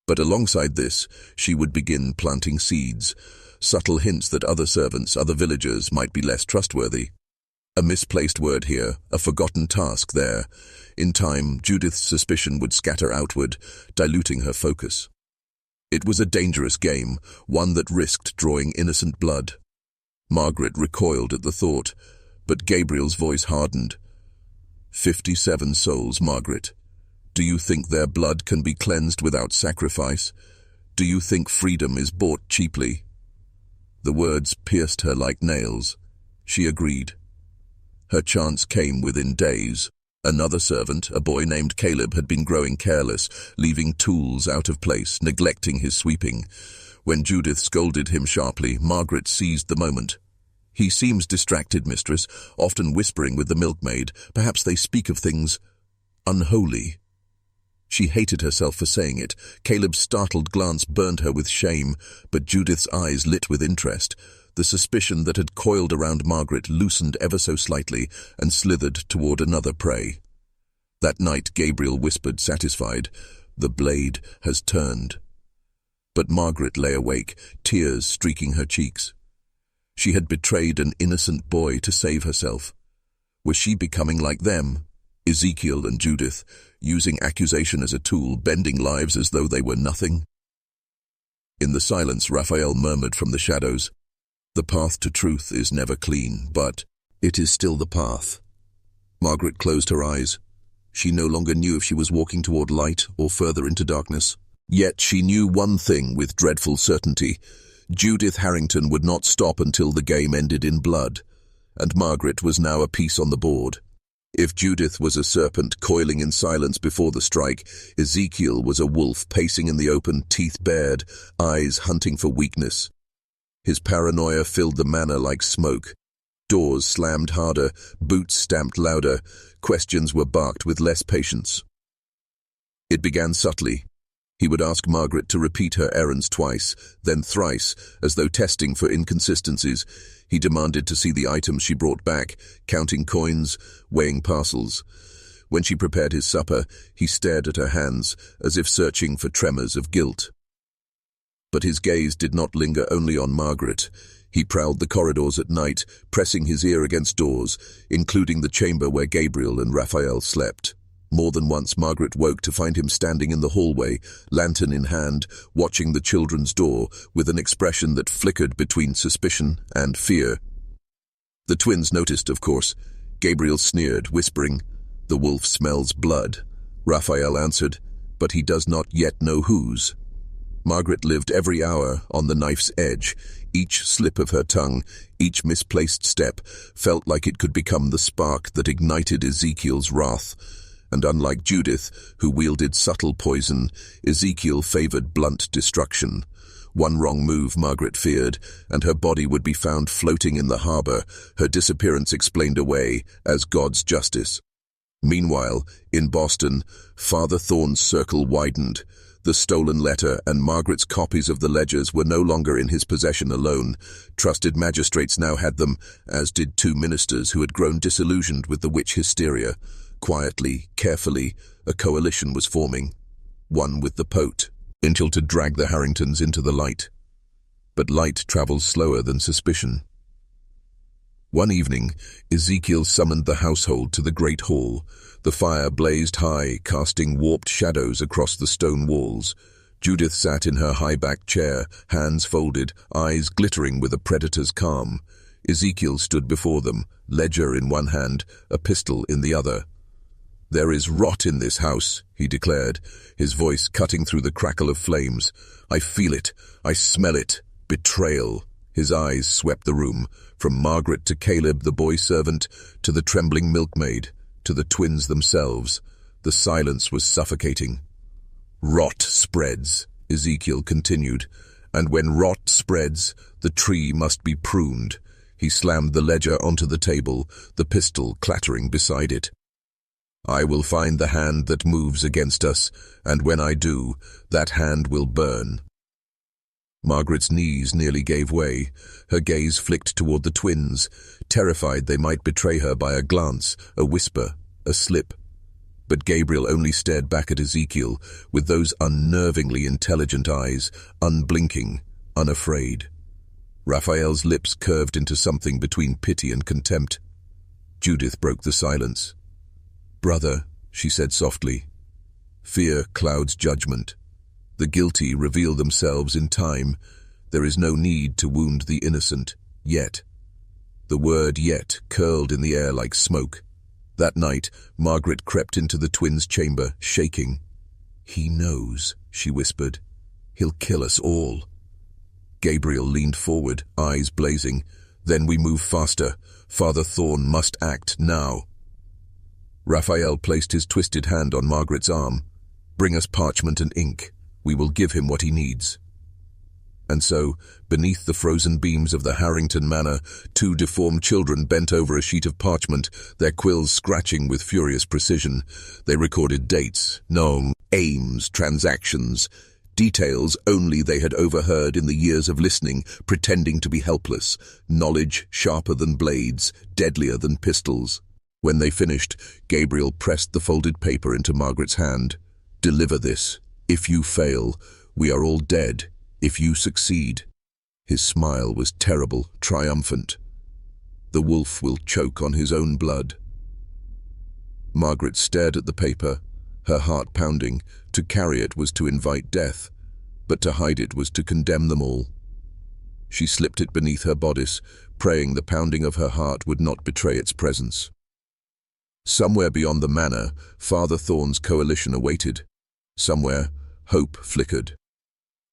Speaker 1: But alongside this, she would begin planting seeds, subtle hints that other servants, other villagers, might be less trustworthy. A misplaced word here, a forgotten task there. In time, Judith's suspicion would scatter outward, diluting her focus. It was a dangerous game, one that risked drawing innocent blood. Margaret recoiled at the thought, but Gabriel's voice hardened. 57 souls, Margaret. Do you think their blood can be cleansed without sacrifice? Do you think freedom is bought cheaply? The words pierced her like nails. She agreed. Her chance came within days. Another servant, a boy named Caleb, had been growing careless, leaving tools out of place, neglecting his sweeping. When Judith scolded him sharply, Margaret seized the moment. "He seems distracted, mistress, often whispering with the milkmaid. Perhaps they speak of things unholy." She hated herself for saying it. Caleb's startled glance burned her with shame, but Judith's eyes lit with interest. The suspicion that had coiled around Margaret loosened ever so slightly and slithered toward another prey. That night Gabriel whispered, satisfied, "The blade has turned." But Margaret lay awake, tears streaking her cheeks. She had betrayed an innocent boy to save herself. Was she becoming like them, Ezekiel and Judith, using accusation as a tool, bending lives as though they were nothing? In the silence, Raphael murmured from the shadows, "The path to truth is never clean, but it is still the path." Margaret closed her eyes. She no longer knew if she was walking toward light or further into darkness. Yet she knew one thing with dreadful certainty. Judith Harrington would not stop until the game ended in blood, and Margaret was now a piece on the board. If Judith was a serpent coiling in silence before the strike, Ezekiel was a wolf pacing in the open, teeth bared, eyes hunting for weakness. His paranoia filled the manor like smoke. Doors slammed harder, boots stamped louder, questions were barked with less patience. It began subtly. He would ask Margaret to repeat her errands twice, then thrice, as though testing for inconsistencies. He demanded to see the items she brought back, counting coins, weighing parcels. When she prepared his supper, he stared at her hands, as if searching for tremors of guilt. But his gaze did not linger only on Margaret. He prowled the corridors at night, pressing his ear against doors, including the chamber where Gabriel and Raphael slept. More than once Margaret woke to find him standing in the hallway, lantern in hand, watching the children's door, with an expression that flickered between suspicion and fear. The twins noticed, of course. Gabriel sneered, whispering, "The wolf smells blood." Raphael answered, "But he does not yet know whose." Margaret lived every hour on the knife's edge. Each slip of her tongue, each misplaced step, felt like it could become the spark that ignited Ezekiel's wrath. And unlike Judith, who wielded subtle poison, Ezekiel favored blunt destruction. One wrong move, Margaret feared, and her body would be found floating in the harbor, her disappearance explained away as God's justice. Meanwhile, in Boston, Father Thorn's circle widened. The stolen letter and Margaret's copies of the ledgers were no longer in his possession alone. Trusted magistrates now had them, as did two ministers who had grown disillusioned with the witch hysteria. Quietly, carefully, a coalition was forming. One with the Pope, until to drag the Harringtons into the light. But light travels slower than suspicion. One evening, Ezekiel summoned the household to the great hall. The fire blazed high, casting warped shadows across the stone walls. Judith sat in her high-backed chair, hands folded, eyes glittering with a predator's calm. Ezekiel stood before them, ledger in one hand, a pistol in the other. "There is rot in this house," he declared, his voice cutting through the crackle of flames. "I feel it. I smell it. Betrayal." His eyes swept the room, from Margaret to Caleb, the boy servant, to the trembling milkmaid, to the twins themselves. The silence was suffocating. "Rot spreads," Ezekiel continued, "and when rot spreads, the tree must be pruned." He slammed the ledger onto the table, the pistol clattering beside it. "I will find the hand that moves against us, and when I do, that hand will burn." Margaret's knees nearly gave way. Her gaze flicked toward the twins, terrified they might betray her by a glance, a whisper, a slip. But Gabriel only stared back at Ezekiel with those unnervingly intelligent eyes, unblinking, unafraid. Raphael's lips curved into something between pity and contempt. Judith broke the silence. "Brother," she said softly, "fear clouds judgment. The guilty reveal themselves in time. There is no need to wound the innocent, yet." The word "yet" curled in the air like smoke. That night, Margaret crept into the twins' chamber, shaking. "He knows," she whispered. "He'll kill us all." Gabriel leaned forward, eyes blazing. "Then we move faster. Father Thorn must act now." Raphael placed his twisted hand on Margaret's arm. "Bring us parchment and ink. We will give him what he needs." And so, beneath the frozen beams of the Harrington manor, two deformed children bent over a sheet of parchment, their quills scratching with furious precision. They recorded dates, aims, transactions, details only they had overheard in the years of listening, pretending to be helpless, knowledge sharper than blades, deadlier than pistols. When they finished, Gabriel pressed the folded paper into Margaret's hand. "Deliver this. If you fail, we are all dead. If you succeed." His smile was terrible, triumphant. "The wolf will choke on his own blood." Margaret stared at the paper, her heart pounding. To carry it was to invite death, but to hide it was to condemn them all. She slipped it beneath her bodice, praying the pounding of her heart would not betray its presence. Somewhere beyond the manor, Father Thorn's coalition awaited. Somewhere, hope flickered.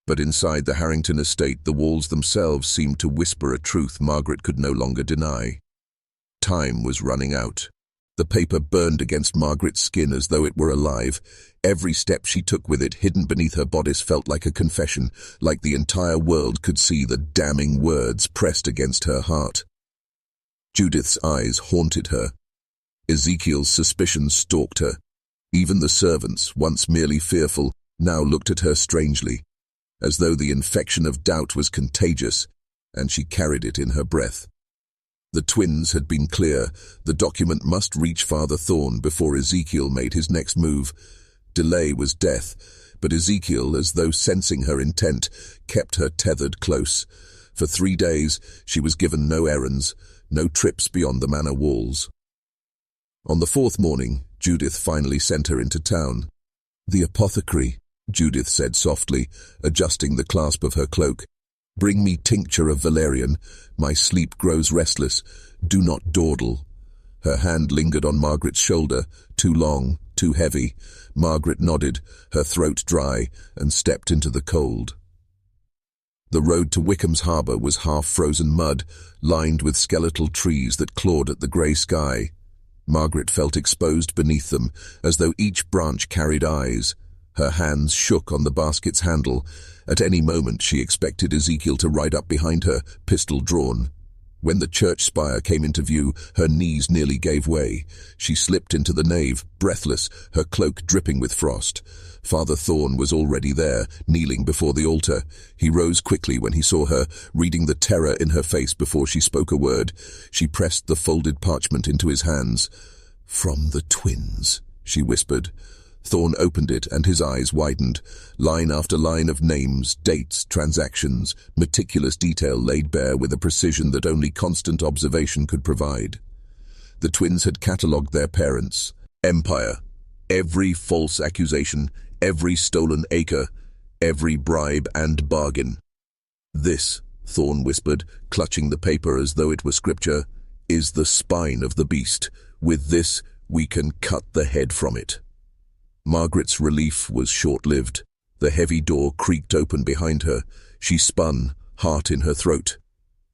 Speaker 1: But inside the Harrington estate, the walls themselves seemed to whisper a truth Margaret could no longer deny. Time was running out. The paper burned against Margaret's skin as though it were alive. Every step she took with it, hidden beneath her bodice, felt like a confession, like the entire world could see the damning words pressed against her heart. Judith's eyes haunted her. Ezekiel's suspicions stalked her. Even the servants, once merely fearful, now looked at her strangely, as though the infection of doubt was contagious, and she carried it in her breath. The twins had been clear. The document must reach Father Thorn before Ezekiel made his next move. Delay was death, but Ezekiel, as though sensing her intent, kept her tethered close. For 3 days, she was given no errands, no trips beyond the manor walls. On the 4th morning, Judith finally sent her into town. "The apothecary," Judith said softly, adjusting the clasp of her cloak. "Bring me tincture of valerian. My sleep grows restless. Do not dawdle." Her hand lingered on Margaret's shoulder, too long, too heavy. Margaret nodded, her throat dry, and stepped into the cold. The road to Wickham's harbour was half-frozen mud, lined with skeletal trees that clawed at the grey sky. Margaret felt exposed beneath them, as though each branch carried eyes. Her hands shook on the basket's handle. At any moment she expected Ezekiel to ride up behind her, pistol drawn. When the church spire came into view, her knees nearly gave way. She slipped into the nave, breathless, her cloak dripping with frost. Father Thorn was already there, kneeling before the altar. He rose quickly when he saw her, reading the terror in her face before she spoke a word. She pressed the folded parchment into his hands. "From the twins," she whispered. Thorn opened it and his eyes widened. Line after line of names, dates, transactions, meticulous detail laid bare with a precision that only constant observation could provide. The twins had catalogued their parents. Empire. Every false accusation, every stolen acre, every bribe and bargain. "This," Thorn whispered, clutching the paper as though it were scripture, "is the spine of the beast. With this, we can cut the head from it." Margaret's relief was short-lived. The heavy door creaked open behind her. She spun, heart in her throat.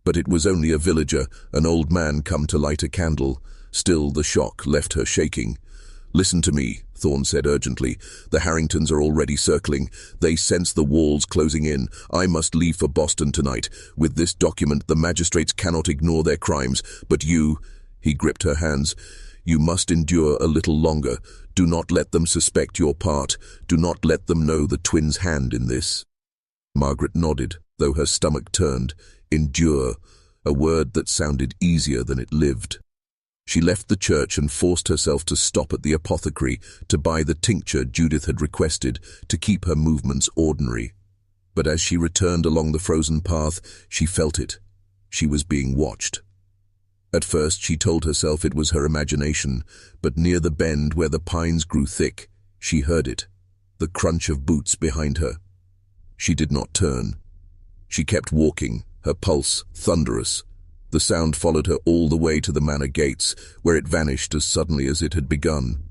Speaker 1: But it was only a villager, an old man come to light a candle. Still, the shock left her shaking. "Listen to me," Thorn said urgently. "The Harringtons are already circling. They sense the walls closing in. I must leave for Boston tonight. With this document, the magistrates cannot ignore their crimes. But you," he gripped her hands, "you must endure a little longer. Do not let them suspect your part. Do not let them know the twins' hand in this." Margaret nodded, though her stomach turned. Endure, a word that sounded easier than it lived. She left the church and forced herself to stop at the apothecary to buy the tincture Judith had requested to keep her movements ordinary. But as she returned along the frozen path, she felt it. She was being watched. At first she told herself it was her imagination, but near the bend where the pines grew thick, she heard it, the crunch of boots behind her. She did not turn. She kept walking, her pulse thunderous. The sound followed her all the way to the manor gates, where it vanished as suddenly as it had begun.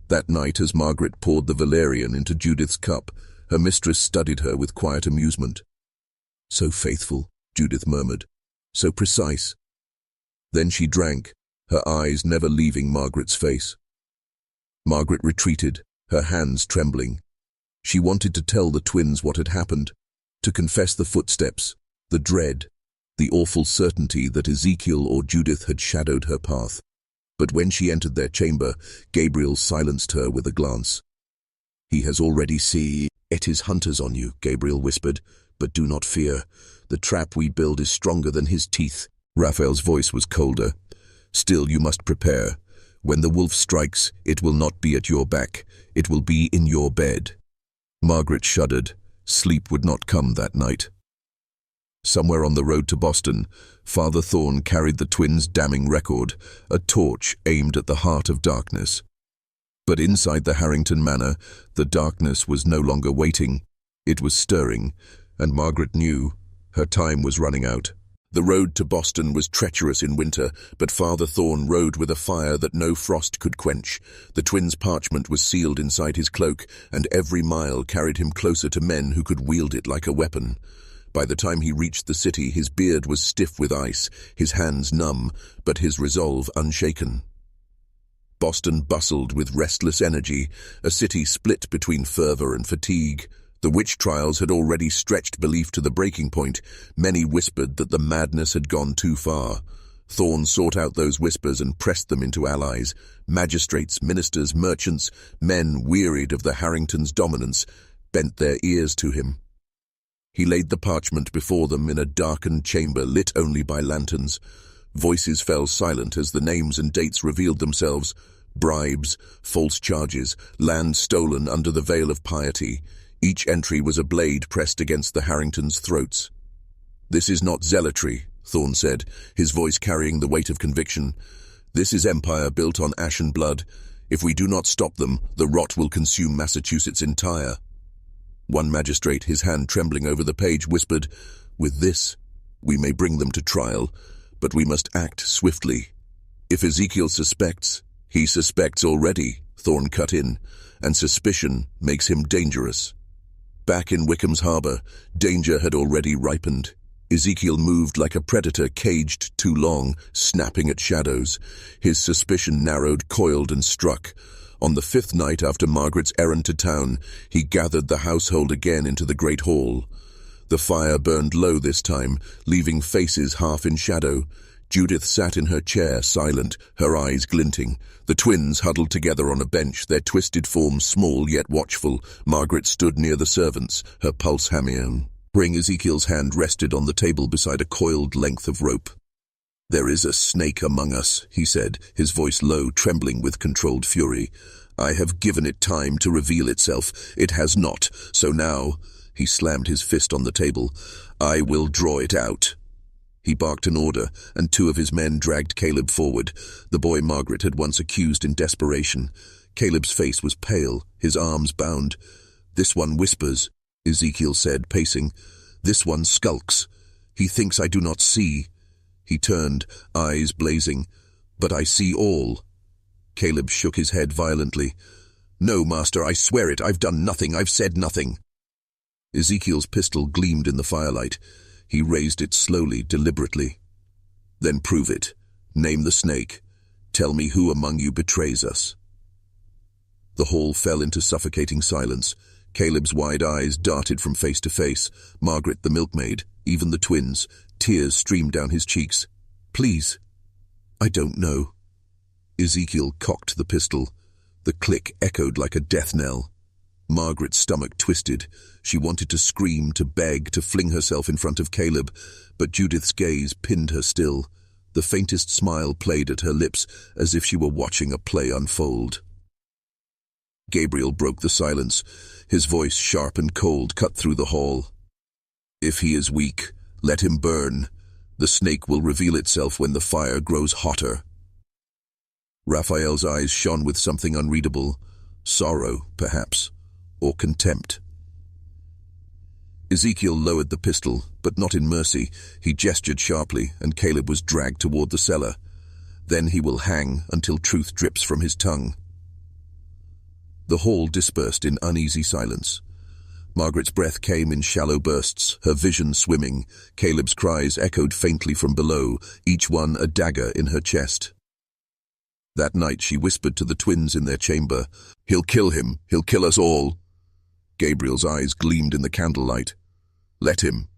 Speaker 1: That night, as Margaret poured the valerian into Judith's cup, her mistress studied her with quiet amusement. "So faithful," Judith murmured. "So precise." Then she drank, her eyes never leaving Margaret's face. Margaret retreated, her hands trembling. She wanted to tell the twins what had happened, to confess the footsteps, the dread, the awful certainty that Ezekiel or Judith had shadowed her path. But when she entered their chamber, Gabriel silenced her with a glance. "He has already set his hunters on you," Gabriel whispered, "but do not fear. The trap we build is stronger than his teeth." Raphael's voice was colder. "Still, you must prepare. When the wolf strikes, it will not be at your back. It will be in your bed." Margaret shuddered. Sleep would not come that night. Somewhere on the road to Boston, Father Thorn carried the twins' damning record, a torch aimed at the heart of darkness. But inside the Harrington manor, the darkness was no longer waiting. It was stirring, and Margaret knew her time was running out. The road to Boston was treacherous in winter, but Father Thorn rode with a fire that no frost could quench. The twins' parchment was sealed inside his cloak, and every mile carried him closer to men who could wield it like a weapon. By the time he reached the city, his beard was stiff with ice, his hands numb, but his resolve unshaken. Boston bustled with restless energy, a city split between fervor and fatigue. The witch trials had already stretched belief to the breaking point. Many whispered that the madness had gone too far. Thorn sought out those whispers and pressed them into allies. Magistrates, ministers, merchants, men wearied of the Harringtons' dominance, bent their ears to him. He laid the parchment before them in a darkened chamber lit only by lanterns. Voices fell silent as the names and dates revealed themselves. Bribes, false charges, land stolen under the veil of piety. Each entry was a blade pressed against the Harringtons' throats. "This is not zealotry," Thorn said, his voice carrying the weight of conviction. "This is empire built on ashen blood. If we do not stop them, the rot will consume Massachusetts entire." One magistrate, his hand trembling over the page, whispered, "With this, we may bring them to trial, but we must act swiftly. If Ezekiel suspects, he suspects already," Thorn cut in, "and suspicion makes him dangerous." Back in Wickham's harbor, danger had already ripened. Ezekiel moved like a predator caged too long, snapping at shadows. His suspicion narrowed, coiled, and struck. On the 5th night after Margaret's errand to town, he gathered the household again into the great hall. The fire burned low this time, leaving faces half in shadow. Judith sat in her chair, silent, her eyes glinting. The twins huddled together on a bench, their twisted forms small yet watchful. Margaret stood near the servants, her pulse hammering. Ezekiel's hand rested on the table beside a coiled length of rope. "There is a snake among us," he said, his voice low, trembling with controlled fury. "I have given it time to reveal itself. It has not. So now," he slammed his fist on the table, "I will draw it out." He barked an order, and 2 of his men dragged Caleb forward, the boy Margaret had once accused in desperation. Caleb's face was pale, his arms bound. "This one whispers," Ezekiel said, pacing. "This one skulks. He thinks I do not see." He turned, eyes blazing. "But I see all." Caleb shook his head violently. "No, master, I swear it. I've done nothing. I've said nothing." Ezekiel's pistol gleamed in the firelight. He raised it slowly, deliberately. "Then prove it. Name the snake. Tell me who among you betrays us." The hall fell into suffocating silence. Caleb's wide eyes darted from face to face. Margaret, the milkmaid, even the twins. Tears streamed down his cheeks. "Please." "I don't know." Ezekiel cocked the pistol. The click echoed like a death knell. Margaret's stomach twisted. She wanted to scream, to beg, to fling herself in front of Caleb, but Judith's gaze pinned her still. The faintest smile played at her lips, as if she were watching a play unfold. Gabriel broke the silence. His voice, sharp and cold, cut through the hall. "If he is weak, let him burn. The snake will reveal itself when the fire grows hotter." Raphael's eyes shone with something unreadable. Sorrow, perhaps, or contempt. Ezekiel lowered the pistol, but not in mercy. He gestured sharply, and Caleb was dragged toward the cellar. "Then he will hang until truth drips from his tongue." The hall dispersed in uneasy silence. Margaret's breath came in shallow bursts, her vision swimming. Caleb's cries echoed faintly from below, each one a dagger in her chest. That night she whispered to the twins in their chamber, "He'll kill him. He'll kill us all." Gabriel's eyes gleamed in the candlelight. "Let him.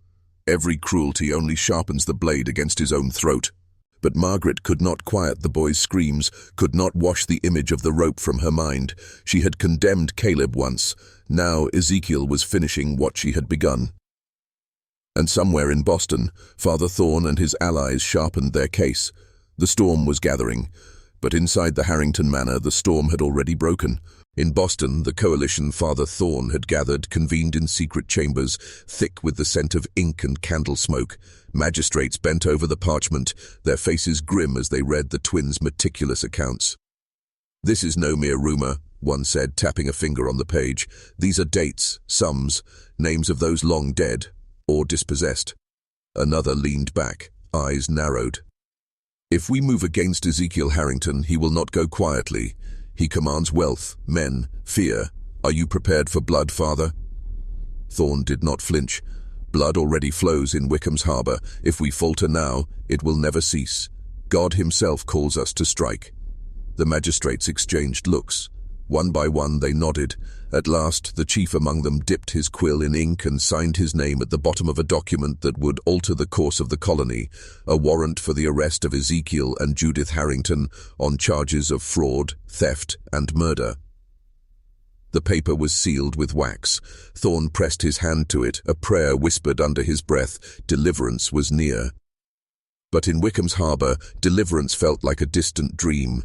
Speaker 1: Every cruelty only sharpens the blade against his own throat." But Margaret could not quiet the boy's screams, could not wash the image of the rope from her mind. She had condemned Caleb once. Now Ezekiel was finishing what she had begun. And somewhere in Boston, Father Thorne and his allies sharpened their case. The storm was gathering, but inside the Harrington manor the storm had already broken. In Boston, the coalition Father Thorne had gathered convened in secret chambers, thick with the scent of ink and candle smoke. Magistrates bent over the parchment, their faces grim as they read the twins' meticulous accounts. "This is no mere rumor," one said, tapping a finger on the page. "These are dates, sums, names of those long dead or dispossessed." Another leaned back, eyes narrowed. "If we move against Ezekiel Harrington, he will not go quietly. He commands wealth, men, fear. Are you prepared for blood, Father?" Thorne did not flinch. "Blood already flows in Wickham's harbour. If we falter now, it will never cease. God himself calls us to strike." The magistrates exchanged looks. One by one they nodded. At last, the chief among them dipped his quill in ink and signed his name at the bottom of a document that would alter the course of the colony, a warrant for the arrest of Ezekiel and Judith Harrington on charges of fraud, theft, and murder. The paper was sealed with wax. Thorne pressed his hand to it, a prayer whispered under his breath. Deliverance was near. But in Wickham's harbour, deliverance felt like a distant dream.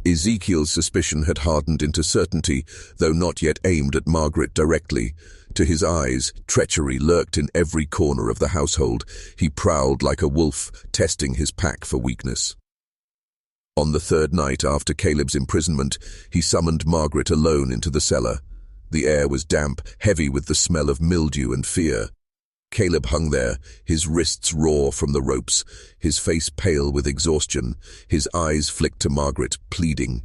Speaker 1: Ezekiel's suspicion had hardened into certainty, though not yet aimed at Margaret directly. To his eyes, treachery lurked in every corner of the household. He prowled like a wolf, testing his pack for weakness. On the 3rd night after Caleb's imprisonment, he summoned Margaret alone into the cellar. The air was damp, heavy with the smell of mildew and fear. Caleb hung there, his wrists raw from the ropes, his face pale with exhaustion, his eyes flicked to Margaret, pleading.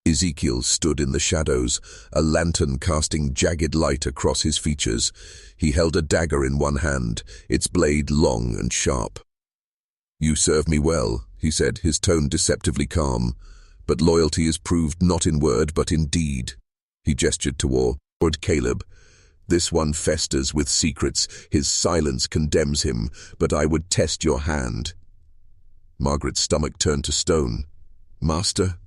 Speaker 1: Ezekiel stood in the shadows, a lantern casting jagged light across his features. He held a dagger in one hand, its blade long and sharp. "You serve me well," he said, his tone deceptively calm. "But loyalty is proved not in word but in deed." He gestured toward Caleb. "This one festers with secrets. His silence condemns him, but I would test your hand." Margaret's stomach turned to stone. "Master?"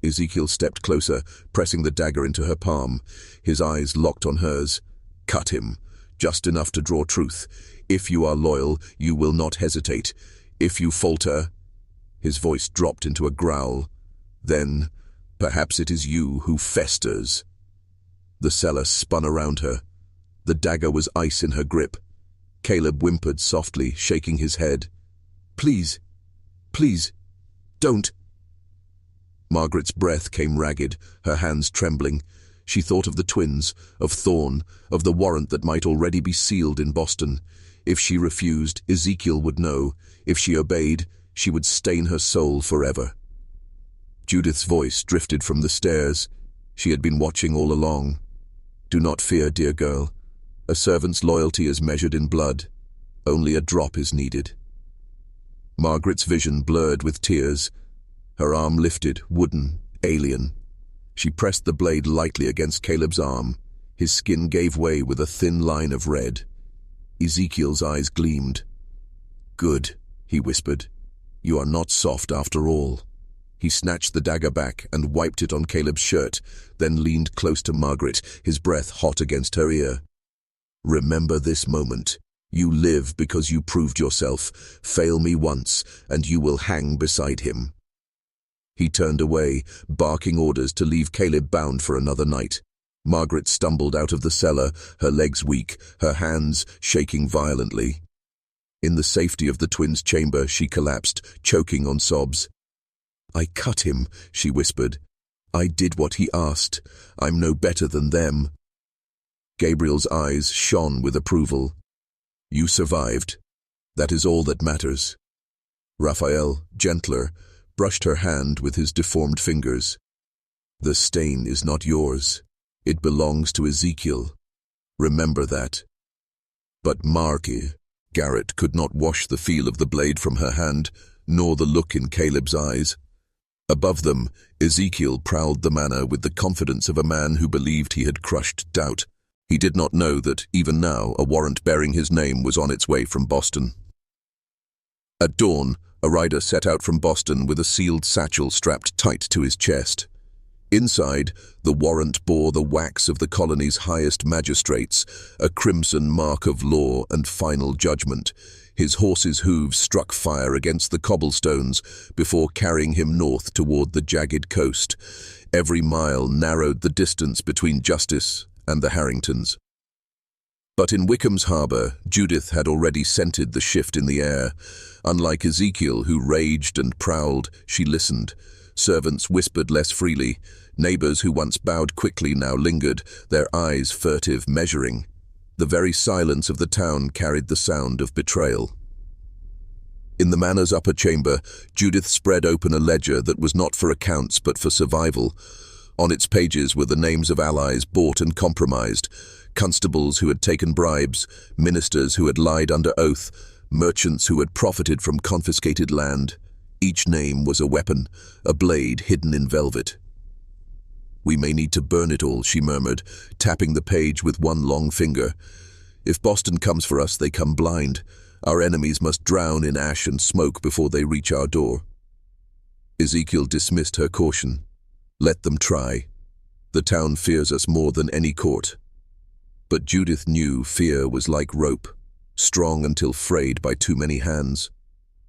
Speaker 1: Ezekiel stepped closer, pressing the dagger into her palm. His eyes locked on hers. "Cut him, just enough to draw truth. If you are loyal, you will not hesitate. If you falter—" His voice dropped into a growl. "Then, perhaps it is you who festers." The seller spun around her. The dagger was ice in her grip. Caleb whimpered softly, shaking his head. "Please, please, don't." Margaret's breath came ragged, her hands trembling. She thought of the twins, of Thorn, of the warrant that might already be sealed in Boston. If she refused, Ezekiel would know. If she obeyed, she would stain her soul forever. Judith's voice drifted from the stairs. She had been watching all along. "Do not fear, dear girl. A servant's loyalty is measured in blood. Only a drop is needed." Margaret's vision blurred with tears. Her arm lifted, wooden, alien. She pressed the blade lightly against Caleb's arm. His skin gave way with a thin line of red. Ezekiel's eyes gleamed. "Good," he whispered. "You are not soft after all." He snatched the dagger back and wiped it on Caleb's shirt, then leaned close to Margaret, his breath hot against her ear. "Remember this moment. You live because you proved yourself. Fail me once, and you will hang beside him." He turned away, barking orders to leave Caleb bound for another night. Margaret stumbled out of the cellar, her legs weak, her hands shaking violently. In the safety of the twins' chamber, she collapsed, choking on sobs. "I cut him," she whispered. "I did what he asked. I'm no better than them." Gabriel's eyes shone with approval. "You survived. That is all that matters." Raphael, gentler, brushed her hand with his deformed fingers. "The stain is not yours. It belongs to Ezekiel. Remember that." But Margie, Garrett could not wash the feel of the blade from her hand, nor the look in Caleb's eyes. Above them, Ezekiel prowled the manor with the confidence of a man who believed he had crushed doubt. He did not know that, even now, a warrant bearing his name was on its way from Boston. At dawn, a rider set out from Boston with a sealed satchel strapped tight to his chest. Inside, the warrant bore the wax of the colony's highest magistrates, a crimson mark of law and final judgment. His horse's hooves struck fire against the cobblestones before carrying him north toward the jagged coast. Every mile narrowed the distance between justice and the Harringtons. But in Wickham's harbour, Judith had already scented the shift in the air. Unlike Ezekiel, who raged and prowled, she listened. Servants whispered less freely. Neighbours who once bowed quickly now lingered, their eyes furtive, measuring. The very silence of the town carried the sound of betrayal. In the manor's upper chamber, Judith spread open a ledger that was not for accounts but for survival. On its pages were the names of allies bought and compromised, constables who had taken bribes, ministers who had lied under oath, merchants who had profited from confiscated land. Each name was a weapon, a blade hidden in velvet. "We may need to burn it all," she murmured, tapping the page with one long finger. "If Boston comes for us, they come blind. Our enemies must drown in ash and smoke before they reach our door." Ezekiel dismissed her caution. "Let them try. The town fears us more than any court." But Judith knew fear was like rope, strong until frayed by too many hands.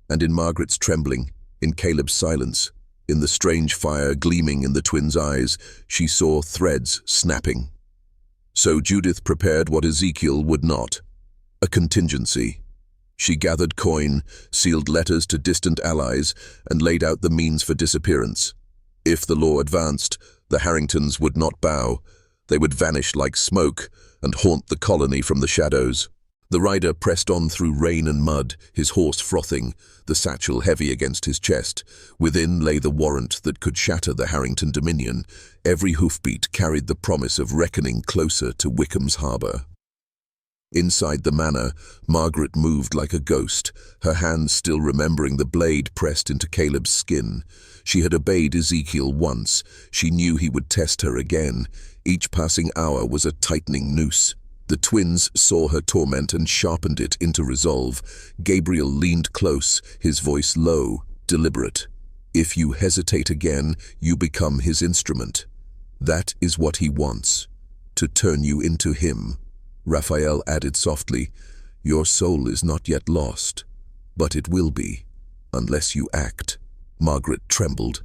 Speaker 1: And in Margaret's trembling, in Caleb's silence, in the strange fire gleaming in the twins' eyes, she saw threads snapping. So Judith prepared what Ezekiel would not, a contingency. She gathered coin, sealed letters to distant allies, and laid out the means for disappearance. If the law advanced, the Harringtons would not bow. They would vanish like smoke and haunt the colony from the shadows. The rider pressed on through rain and mud, his horse frothing, the satchel heavy against his chest. Within lay the warrant that could shatter the Harrington dominion. Every hoofbeat carried the promise of reckoning closer to Wickham's harbour. Inside the manor, Margaret moved like a ghost, her hands still remembering the blade pressed into Caleb's skin. She had obeyed Ezekiel once. She knew he would test her again. Each passing hour was a tightening noose. The twins saw her torment and sharpened it into resolve. Gabriel leaned close, his voice low, deliberate. If you hesitate again, you become his instrument. That is what he wants, to turn you into him. Raphael added softly, your soul is not yet lost, but it will be, unless you act. Margaret trembled.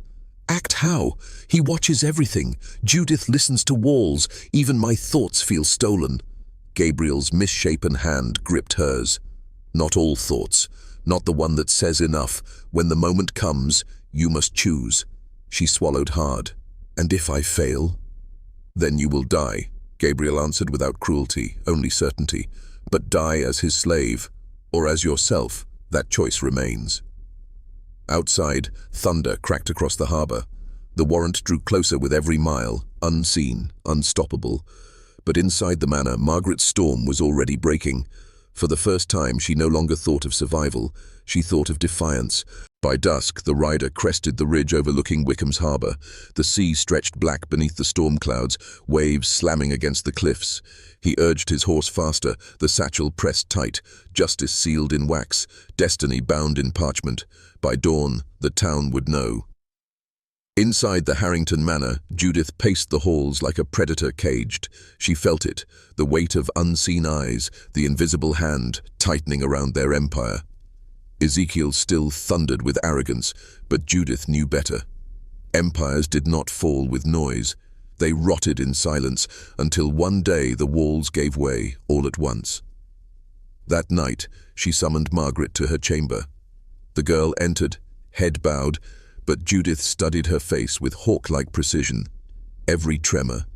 Speaker 1: Act how? He watches everything. Judith listens to walls. Even my thoughts feel stolen. Gabriel's misshapen hand gripped hers. Not all thoughts, not the one that says enough. When the moment comes, you must choose. She swallowed hard. And if I fail? Then you will die, Gabriel answered without cruelty, only certainty. But die as his slave, or as yourself, that choice remains. Outside, thunder cracked across the harbour. The warrant drew closer with every mile, unseen, unstoppable. But inside the manor, Margaret's storm was already breaking. For the first time, she no longer thought of survival. She thought of defiance. By dusk, the rider crested the ridge overlooking Wickham's harbour. The sea stretched black beneath the storm clouds, waves slamming against the cliffs. He urged his horse faster, the satchel pressed tight, justice sealed in wax, destiny bound in parchment. By dawn, the town would know. Inside the Harrington manor, Judith paced the halls like a predator caged. She felt it, the weight of unseen eyes, the invisible hand tightening around their empire. Ezekiel still thundered with arrogance, but Judith knew better. Empires did not fall with noise. They rotted in silence until one day the walls gave way all at once. That night, she summoned Margaret to her chamber. The girl entered, head bowed, but Judith studied her face with hawk-like precision. Every tremor,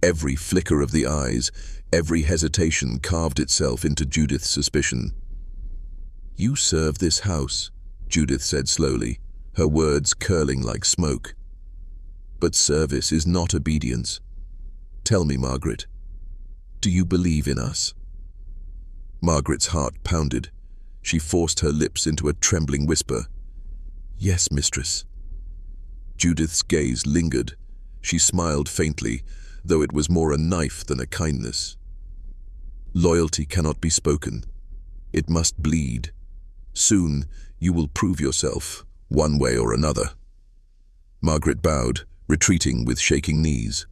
Speaker 1: every flicker of the eyes, every hesitation carved itself into Judith's suspicion. You serve this house, Judith said slowly, her words curling like smoke. But service is not obedience. Tell me, Margaret, do you believe in us? Margaret's heart pounded. She forced her lips into a trembling whisper. Yes, mistress. Judith's gaze lingered. She smiled faintly, though it was more a knife than a kindness. Loyalty cannot be spoken. It must bleed. Soon you will prove yourself, one way or another. Margaret bowed, retreating with shaking knees.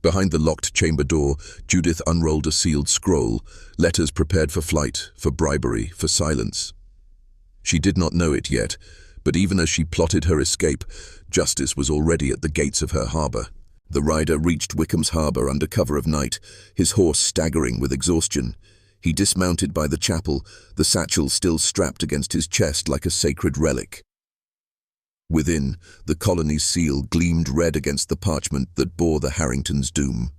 Speaker 1: Behind the locked chamber door, Judith unrolled a sealed scroll, letters prepared for flight, for bribery, for silence. She did not know it yet, but even as she plotted her escape, justice was already at the gates of her harbour. The rider reached Wickham's harbour under cover of night, his horse staggering with exhaustion. He dismounted by the chapel, the satchel still strapped against his chest like a sacred relic. Within, the colony's seal gleamed red against the parchment that bore the Harringtons' doom.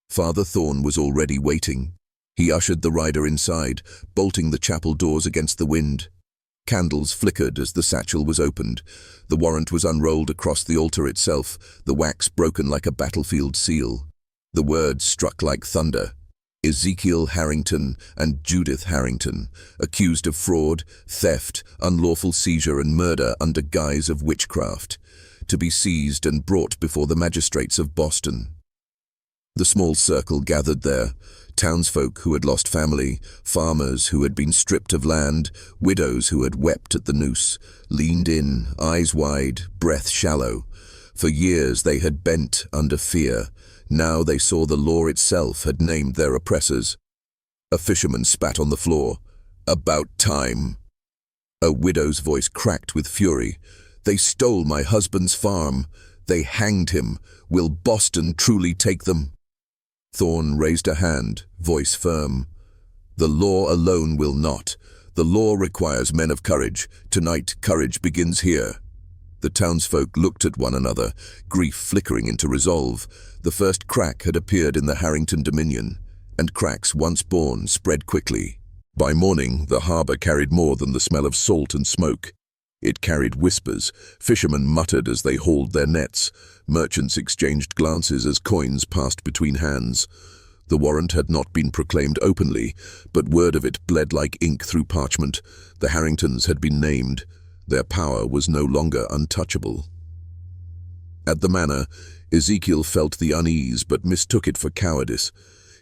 Speaker 1: Father Thorne was already waiting. He ushered the rider inside, bolting the chapel doors against the wind. Candles flickered as the satchel was opened. The warrant was unrolled across the altar itself, the wax broken like a battlefield seal. The words struck like thunder. Ezekiel Harrington and Judith Harrington, accused of fraud, theft, unlawful seizure and murder under guise of witchcraft, to be seized and brought before the magistrates of Boston. The small circle gathered there, townsfolk who had lost family, farmers who had been stripped of land, widows who had wept at the noose, leaned in, eyes wide, breath shallow. For years they had bent under fear. Now they saw the law itself had named their oppressors. A fisherman spat on the floor. About time. A widow's voice cracked with fury. They stole my husband's farm. They hanged him. Will Boston truly take them? Thorne raised a hand, voice firm. The law alone will not. The law requires men of courage. Tonight, courage begins here. The townsfolk looked at one another, grief flickering into resolve. The first crack had appeared in the Harrington dominion. and cracks once born spread quickly. By morning, the harbor carried more than the smell of salt and smoke. It carried whispers. Fishermen muttered as they hauled their nets. Merchants exchanged glances as coins passed between hands. The warrant had not been proclaimed openly, but word of it bled like ink through parchment. The Harringtons had been named. Their power was no longer untouchable. At the manor, Ezekiel felt the unease but mistook it for cowardice.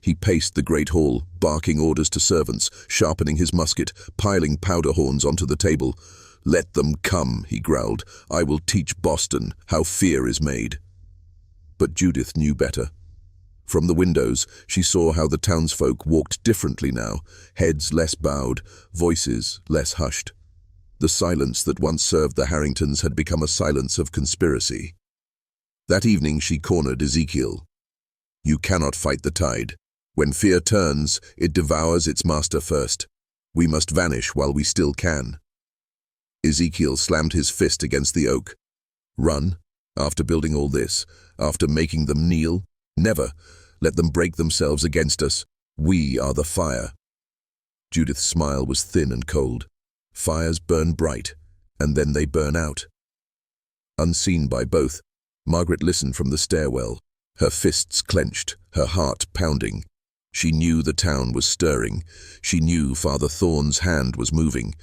Speaker 1: He paced the great hall, barking orders to servants, sharpening his musket, piling powder horns onto the table. "Let them come," he growled. "I will teach Boston how fear is made." But Judith knew better. From the windows, she saw how the townsfolk walked differently now, heads less bowed, voices less hushed. The silence that once served the Harringtons had become a silence of conspiracy. That evening she cornered Ezekiel. "You cannot fight the tide. When fear turns, it devours its master first. We must vanish while we still can." Ezekiel slammed his fist against the oak. "Run? After building all this? After making them kneel? Never. Let them break themselves against us. We are the fire." Judith's smile was thin and cold. Fires burn bright, and then they burn out. Unseen by both, Margaret listened from the stairwell, her fists clenched, her heart pounding. She knew the town was stirring. She knew Father Thorn's hand was moving.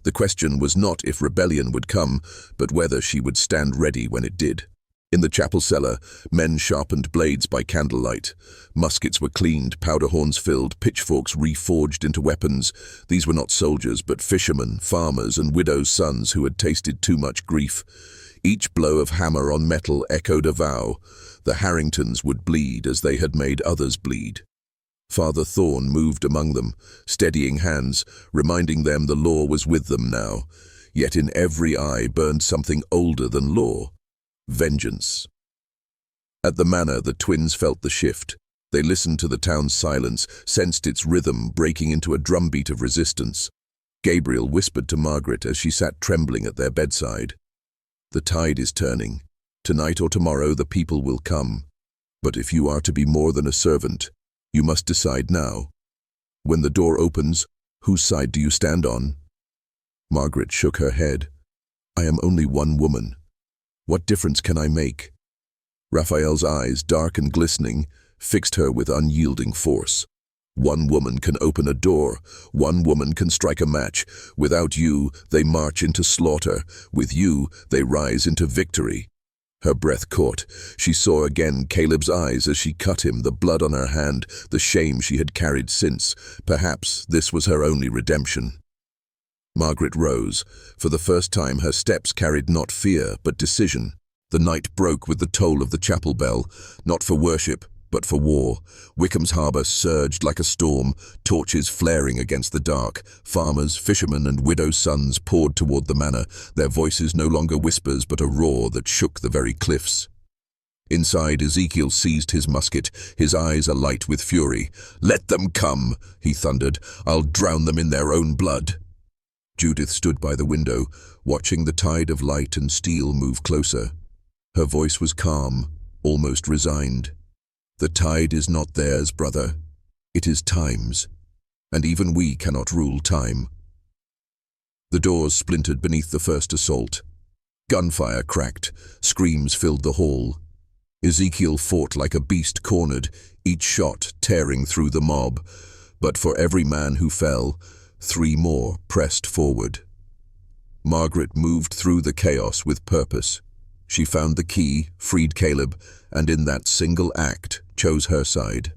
Speaker 1: The question was not if rebellion would come, but whether she would stand ready when it did. In the chapel cellar, men sharpened blades by candlelight. Muskets were cleaned, powder horns filled, pitchforks reforged into weapons. These were not soldiers, but fishermen, farmers, and widows' sons who had tasted too much grief. Each blow of hammer on metal echoed a vow. The Harringtons would bleed as they had made others bleed. Father Thorn moved among them, steadying hands, reminding them the law was with them now. Yet in every eye burned something older than law: vengeance. At the manor, the twins felt the shift. They listened to the town's silence, sensed its rhythm breaking into a drumbeat of resistance. Gabriel whispered to Margaret as she sat trembling at their bedside. "The tide is turning. Tonight or tomorrow the people will come. But if you are to be more than a servant, you must decide now. When the door opens, whose side do you stand on?" Margaret shook her head. "I am only one woman. What difference can I make?" Raphael's eyes, dark and glistening, fixed her with unyielding force. "One woman can open a door. One woman can strike a match. Without you, they march into slaughter. With you, they rise into victory." Her breath caught. She saw again Caleb's eyes as she cut him, the blood on her hand, the shame she had carried since. Perhaps this was her only redemption. Margaret rose. For the first time, her steps carried not fear, but decision. The night broke with the toll of the chapel bell, not for worship, but for war. Wickham's harbour surged like a storm, torches flaring against the dark. Farmers, fishermen, and widows' sons poured toward the manor, their voices no longer whispers but a roar that shook the very cliffs. Inside, Ezekiel seized his musket, his eyes alight with fury. "Let them come," he thundered. "I'll drown them in their own blood." Judith stood by the window, watching the tide of light and steel move closer. Her voice was calm, almost resigned. "The tide is not theirs, brother. It is time's, and even we cannot rule time." The doors splintered beneath the first assault. Gunfire cracked, screams filled the hall. Ezekiel fought like a beast cornered, each shot tearing through the mob. But for every man who fell, 3 more pressed forward. Margaret moved through the chaos with purpose. She found the key, freed Caleb, and in that single act chose her side.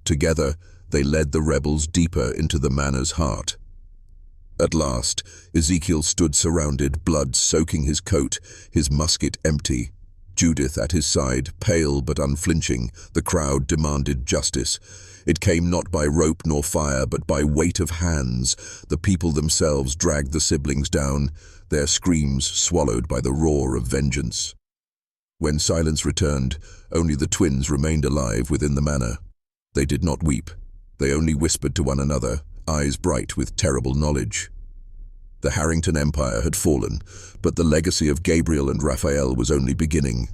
Speaker 1: Together, they led the rebels deeper into the manor's heart. At last, Ezekiel stood surrounded, blood soaking his coat, his musket empty. Judith at his side, pale but unflinching. The crowd demanded justice. It came not by rope nor fire, but by weight of hands. The people themselves dragged the siblings down, their screams swallowed by the roar of vengeance. When silence returned, only the twins remained alive within the manor. They did not weep. They only whispered to one another, eyes bright with terrible knowledge. The Harrington Empire had fallen, but the legacy of Gabriel and Raphael was only beginning.